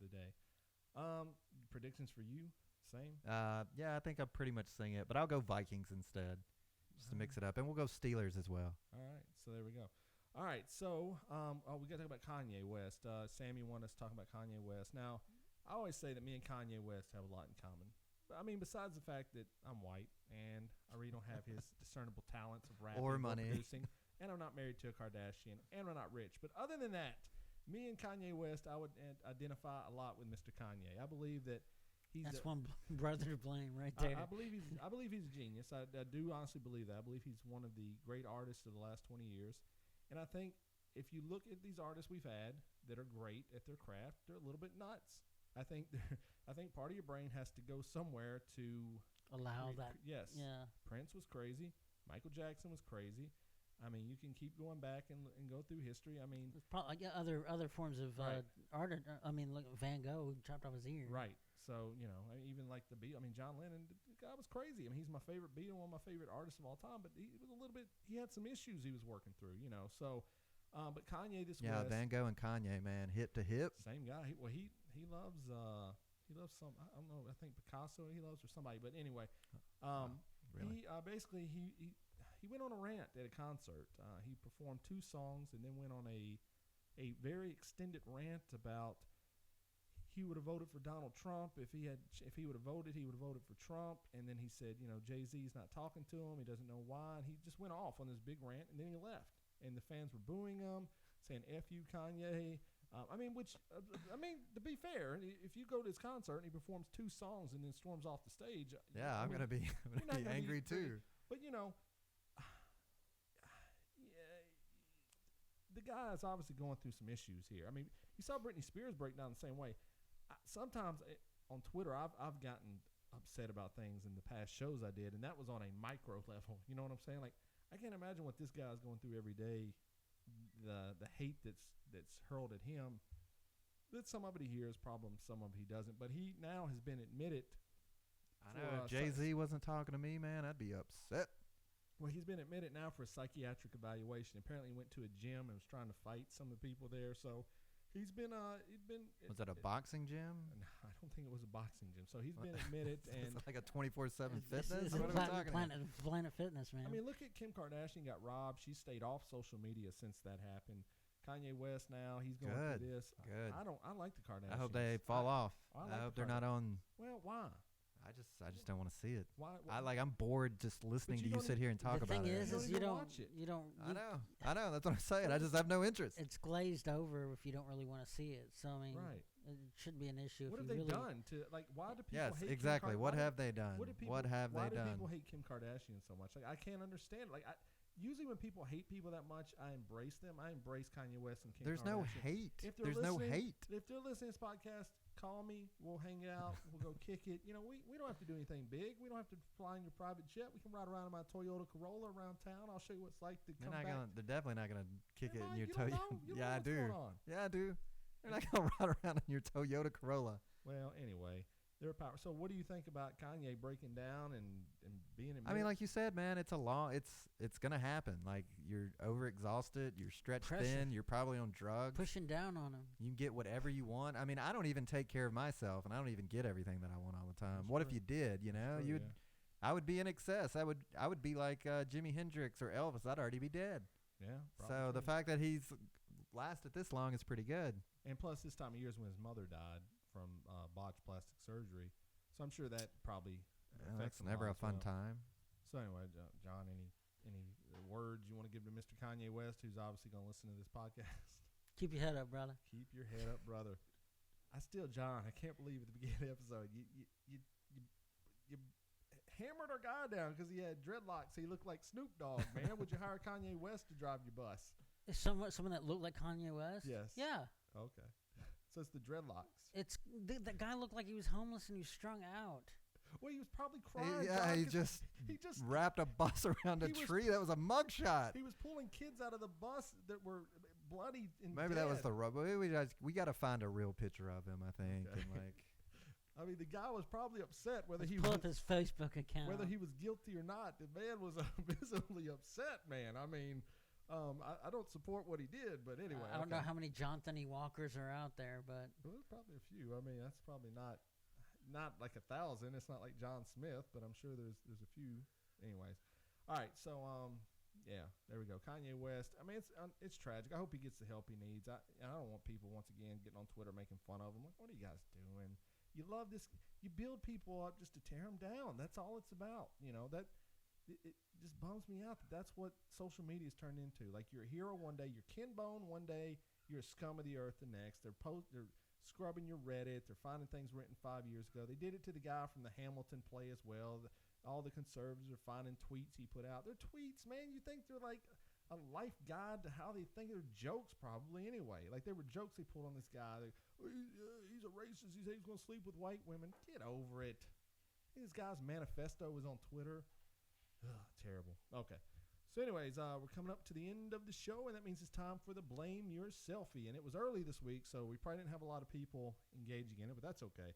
S1: the day. Predictions for you? Same?
S2: Yeah, I think I'm pretty much saying it, but I'll go Vikings instead, just to mix it up, and we'll go Steelers as well.
S1: All right, so there we go. All right, so we got to talk about Kanye West. Sammy wanted us to talk about Kanye West. Now, I always say that me and Kanye West have a lot in common. I mean, besides the fact that I'm white and I really don't have his discernible talents of rapping
S2: or money,
S1: producing, and I'm not married to a Kardashian, and I'm not rich. But other than that, me and Kanye West, I would identify a lot with Mr. Kanye. I believe that
S3: that's one brother to blame right there.
S1: I believe he's a genius. I do honestly believe that. I believe he's one of the great artists of the last 20 years. And I think if you look at these artists we've had that are great at their craft, they're a little bit nuts. I think part of your brain has to go somewhere to
S3: allow that.
S1: Yes.
S3: Yeah.
S1: Prince was crazy. Michael Jackson was crazy. I mean, you can keep going back and go through history. I mean,
S3: there's probably other forms of art. I mean, look, Van Gogh chopped off his ear.
S1: Right. So even like the Beatles. I mean, John Lennon, the guy was crazy. I mean, he's my favorite Beatle, one of my favorite artists of all time. But he was a little bit. He had some issues he was working through. So, but Kanye West.
S2: Van Gogh and Kanye, man, hip to hip.
S1: Same guy. He loves some. I don't know. I think Picasso he loves or somebody. But anyway,
S2: really?
S1: He went on a rant at a concert. He performed 2 songs and then went on a very extended rant about he would have voted for Donald Trump if he would have voted, he would have voted for Trump. And then he said, Jay-Z's not talking to him. He doesn't know why. And he just went off on this big rant, and then he left. And the fans were booing him, saying "F you, Kanye." To be fair, if you go to his concert and he performs 2 songs and then storms off the stage,
S2: I'm gonna be angry too.
S1: But the guy is obviously going through some issues here. I mean, you saw Britney Spears break down the same way. Sometimes on Twitter, I've gotten upset about things in the past shows I did, and that was on a micro level. You know what I'm saying? Like, I can't imagine what this guy's going through every day the hate that's hurled at him. That some of it he hears, problem some of it he doesn't. But he now has been admitted.
S2: I know. If Jay-Z wasn't talking to me, man, I'd be upset.
S1: Well, he's been admitted now for a psychiatric evaluation. Apparently, he went to a gym and was trying to fight some of the people there. So he's been. Was
S2: that a boxing gym?
S1: No, I don't think it was a boxing gym. So he's been admitted, and
S2: it's like a 24/7 fitness.
S3: This is
S2: what are we talking about?
S3: Planet Fitness, man.
S1: I mean, look at Kim Kardashian got robbed. She stayed off social media since that happened. Kanye West now he's going through this.
S2: Good.
S1: I like the Kardashians.
S2: I hope they fall off. I hope they're not on.
S1: Well, why?
S2: I just don't want to see it.
S1: Why?
S2: I'm bored just listening to you sit here and talk about it.
S3: The thing is you don't
S1: watch it.
S3: You don't.
S2: I know. That's what I'm saying. I just have no interest.
S3: It's glazed over if you don't really want to see it. So I mean,
S1: right.
S3: It shouldn't be an issue.
S1: What
S3: if
S1: have
S3: you
S1: they
S3: really
S1: done to why do people
S2: yes,
S1: hate
S2: exactly.
S1: Kim
S2: What have they done?
S1: Why do people hate Kim Kardashian so much? Like I can't understand. Like usually when people hate people that much, I embrace them. I embrace Kanye West and Kim
S2: There's
S1: Kardashian.
S2: no hate.
S1: There's no hate.
S2: If
S1: they're listening to this podcast, call me. We'll hang out. We'll go kick it. You know, we don't have to do anything big. We don't have to fly in your private jet. We can ride around in my Toyota Corolla around town. I'll show you what it's like to come back.
S2: They're definitely not going to kick it in your
S1: Toyota.
S2: Yeah, I do. Yeah, I do. They're not going to ride around in your Toyota Corolla.
S1: Well, anyway. They're power. So, what do you think about Kanye breaking down and being?
S2: I mean, like you said, man, it's gonna happen. Like you're overexhausted, you're stretched thin, you're probably on drugs,
S3: pushing down on him.
S2: You can get whatever you want. I mean, I don't even take care of myself, and I don't even get everything that I want all the time. What if you did? You know, I would be in excess. I would be like Jimi Hendrix or Elvis. I'd already be dead.
S1: Yeah.
S2: So the fact that he's lasted this long is pretty good.
S1: And plus, this time of year is when his mother died from botched plastic surgery. So I'm sure that probably affects
S2: that's never a fun time.
S1: So anyway, John, any words you want to give to Mr. Kanye West, who's obviously going to listen to this podcast?
S3: Keep your head up, brother.
S1: Keep your head up, brother. John, I can't believe at the beginning of the episode you hammered our guy down because he had dreadlocks. He looked like Snoop Dogg, man. Would you hire Kanye West to drive your bus?
S3: Is someone that looked like Kanye West?
S1: Yes.
S3: Yeah.
S1: Okay. So it's the dreadlocks.
S3: It's the guy looked like he was homeless and he was strung out.
S1: Well, he was probably crying.
S2: He just wrapped a bus around a tree. That was a mugshot.
S1: He was pulling kids out of the bus that were bloody and
S2: maybe
S1: dead.
S2: That was the rub. We got to find a real picture of him, I think.
S1: Okay.
S2: And like,
S1: I mean, the guy was probably upset whether he
S3: pull up his Facebook account.
S1: Whether he was guilty or not. The man was visibly upset, man. I mean, I don't support what he did, but anyway.
S3: I don't know how many Jonathan Walkers are out there, but
S1: there's probably a few. I mean, that's probably not like 1,000. It's not like John Smith, but I'm sure there's a few. Anyways, all right. So yeah, there we go. Kanye West. I mean, it's tragic. I hope he gets the help he needs. I don't want people once again getting on Twitter making fun of him. Like, what are you guys doing? You love this. You build people up just to tear them down. That's all it's about. You know that. It just bums me out that that's what social media has turned into. Like you're a hero one day, you're Ken Bone one day, you're a scum of the earth the next. They're scrubbing your Reddit. They're finding things written 5 years ago. They did it to the guy from the Hamilton play as well. All the conservatives are finding tweets he put out. They're tweets, man. You think they're like a life guide to how they think they're jokes probably anyway. Like there were jokes they pulled on this guy. Like, he's a racist. He said he's going to sleep with white women. Get over it. This guy's manifesto was on Twitter. Ugh, terrible. Okay. So anyways, we're coming up to the end of the show, and that means it's time for the Blame Your Selfie. And it was early this week, so we probably didn't have a lot of people engaging in it, but that's okay.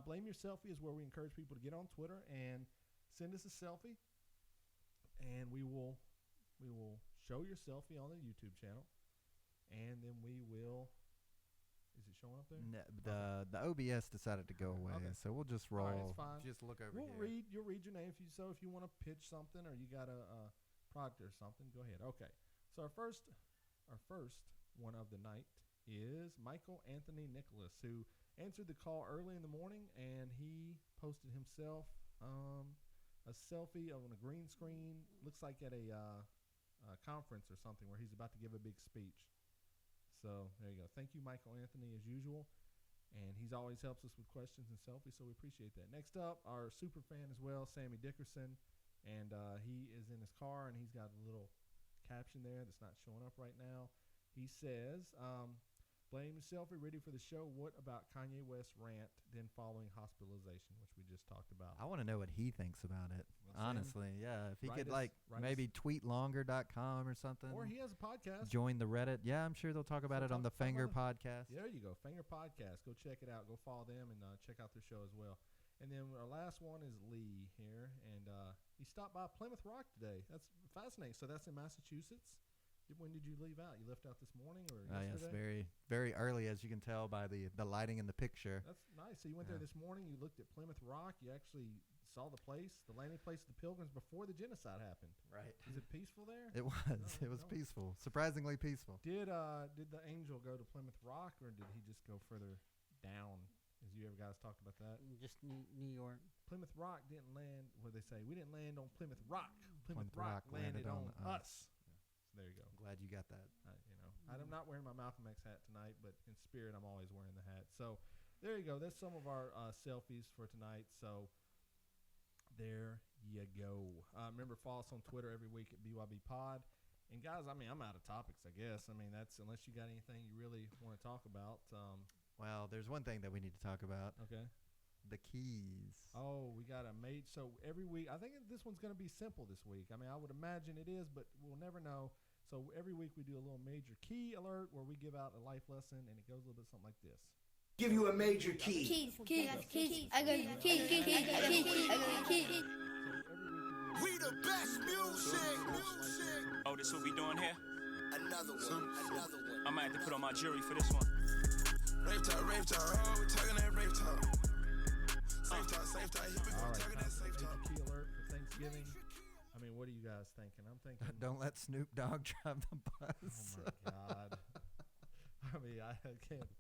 S1: Blame Your Selfie is where we encourage people to get on Twitter and send us a selfie, and we will show your selfie on the YouTube channel, and then we will. Is it showing up there?
S2: No, the OBS decided to go away, so we'll just roll.
S1: All right, it's fine.
S2: Just look over
S1: You'll
S2: here.
S1: read your name if you want to pitch something or you got a product or something. Go ahead. Okay. So our first one of the night is Michael Anthony Nicholas, who answered the call early in the morning, and he posted himself a selfie on a green screen. Looks like at a conference or something where he's about to give a big speech. So there you go. Thank you, Michael Anthony, as usual. And he's always helps us with questions and selfies, so we appreciate that. Next up, our super fan as well, Sammy Dickerson. And he is in his car, and he's got a little caption there that's not showing up right now. He says, Blame yourself. We're ready for the show. What about Kanye West rant, then following hospitalization, which we just talked about?
S2: I want to know what he thinks about it.
S1: Well,
S2: honestly, yeah. If he could
S1: write
S2: maybe tweetlonger.com or something.
S1: Or he has a podcast.
S2: Join the Reddit. Yeah, I'm sure they'll talk about it on the Finger podcast.
S1: There you go. Finger podcast. Go check it out. Go follow them and check out their show as well. And then our last one is Lee here, and he stopped by Plymouth Rock today. That's fascinating. So that's in Massachusetts. When did you leave out? You left out this morning or yesterday?
S2: Yes, very, very early, as you can tell by the lighting in the picture.
S1: That's nice. So you went there this morning. You looked at Plymouth Rock. You actually saw the place, the landing place of the Pilgrims before the genocide happened.
S2: Right.
S1: Is it peaceful there?
S2: It was. It was peaceful. Surprisingly peaceful.
S1: Did the angel go to Plymouth Rock, or did he just go further down? As you ever guys talked about that?
S3: Just New York.
S1: Plymouth Rock didn't land. What they say? We didn't land on Plymouth Rock. Plymouth Rock landed on us. There you go.
S2: I'm glad you got that.
S1: I'm not wearing my Malcolm X hat tonight, but in spirit, I'm always wearing the hat. So there you go. That's some of our selfies for tonight. So there you go. Remember, follow us on Twitter every week at BYB Pod. And guys, I'm out of topics, I guess. That's unless you got anything you really want to talk about.
S2: Well, there's one thing that we need to talk about.
S1: Okay.
S2: The keys.
S1: Oh, we got a mate. So every week, I think this one's going to be simple this week. I would imagine it is, but we'll never know. So every week we do a little major key alert where we give out a life lesson, and it goes a little bit something like this.
S5: Give you a major key.
S6: Keys. I got keys.
S5: We the best music.
S7: Oh, this what we doing here?
S5: Another one.
S7: I might have to put on my jury for this one.
S5: Rave talk, oh, we talking that rave talk. Safe talk, here we go, talking that safe talk.
S1: Key alert for Thanksgiving. What are you guys thinking? I'm thinking.
S2: Don't let Snoop Dogg drive the bus.
S1: Oh my God. I can't.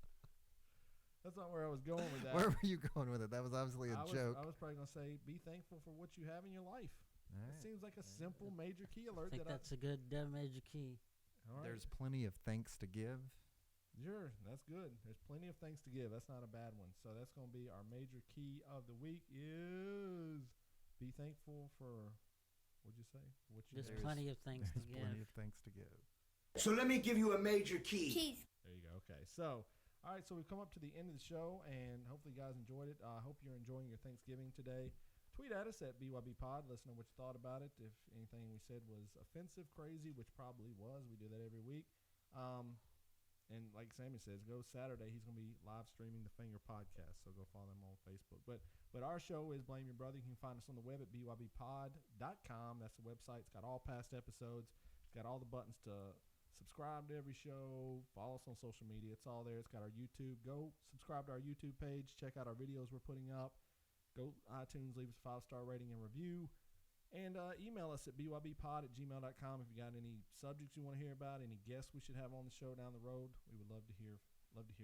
S1: That's not where I was going with that.
S2: Where were you going with it? That was obviously a joke.
S1: I was probably going to say, be thankful for what you have in your life.
S2: All right.
S1: It seems like a simple major key alert.
S3: I think that's a good major key.
S1: All right.
S2: There's plenty of thanks to give.
S1: Sure, that's good. There's plenty of things to give. That's not a bad one. So that's going to be our major key of the week is be thankful for, what'd you say?
S3: There's plenty of things to give.
S2: Plenty of things to give.
S5: So let me give you a major key.
S6: Keys.
S1: There you go. Okay. So, all right. So we've come up to the end of the show, and hopefully you guys enjoyed it. I hope you're enjoying your Thanksgiving today. Tweet at us at BYB Pod. Let us know what you thought about it. If anything we said was offensive, crazy, which probably was. We do that every week. And like Sammy says, go Saturday. He's going to be live streaming the Finger podcast, so go follow him on Facebook. But our show is Blame Your Brother. You can find us on the web at bybpod.com. That's the website. It's got all past episodes. It's got all the buttons to subscribe to every show. Follow us on social media. It's all there. It's got our YouTube. Go subscribe to our YouTube page. Check out our videos we're putting up. Go iTunes. Leave us a 5-star rating and review. And email us at bybpod@gmail.com if you got any subjects you want to hear about, any guests we should have on the show down the road. We would love to hear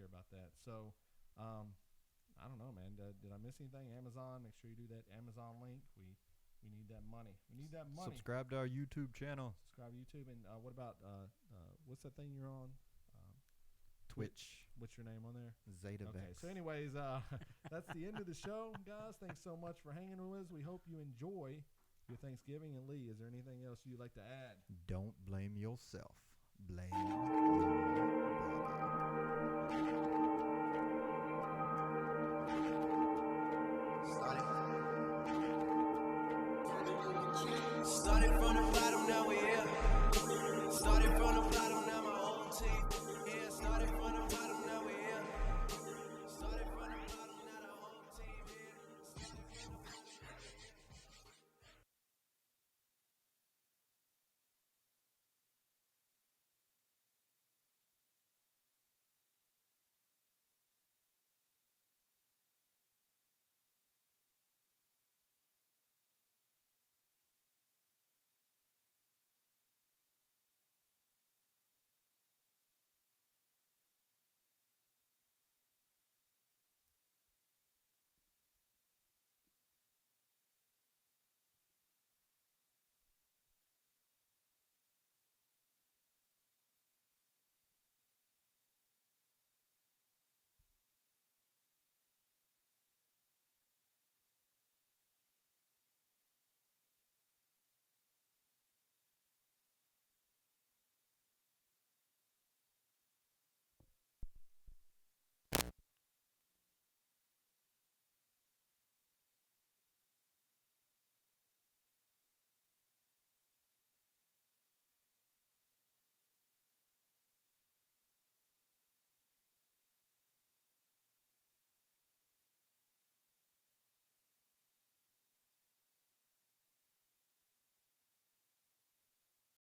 S1: about that. So, I don't know, man. Did I miss anything? Amazon, make sure you do that Amazon link. We need that money. We need that money.
S2: Subscribe to our YouTube channel.
S1: Subscribe to YouTube. And what about what's that thing you're on?
S2: Twitch.
S1: What's your name on there?
S2: ZetaVex.
S1: Okay. So, anyways, that's the end of the show, guys. Thanks so much for hanging with us. We hope you enjoy your Thanksgiving. And Lee, is there anything else you'd like to add?
S2: Don't blame yourself. Blame your brother.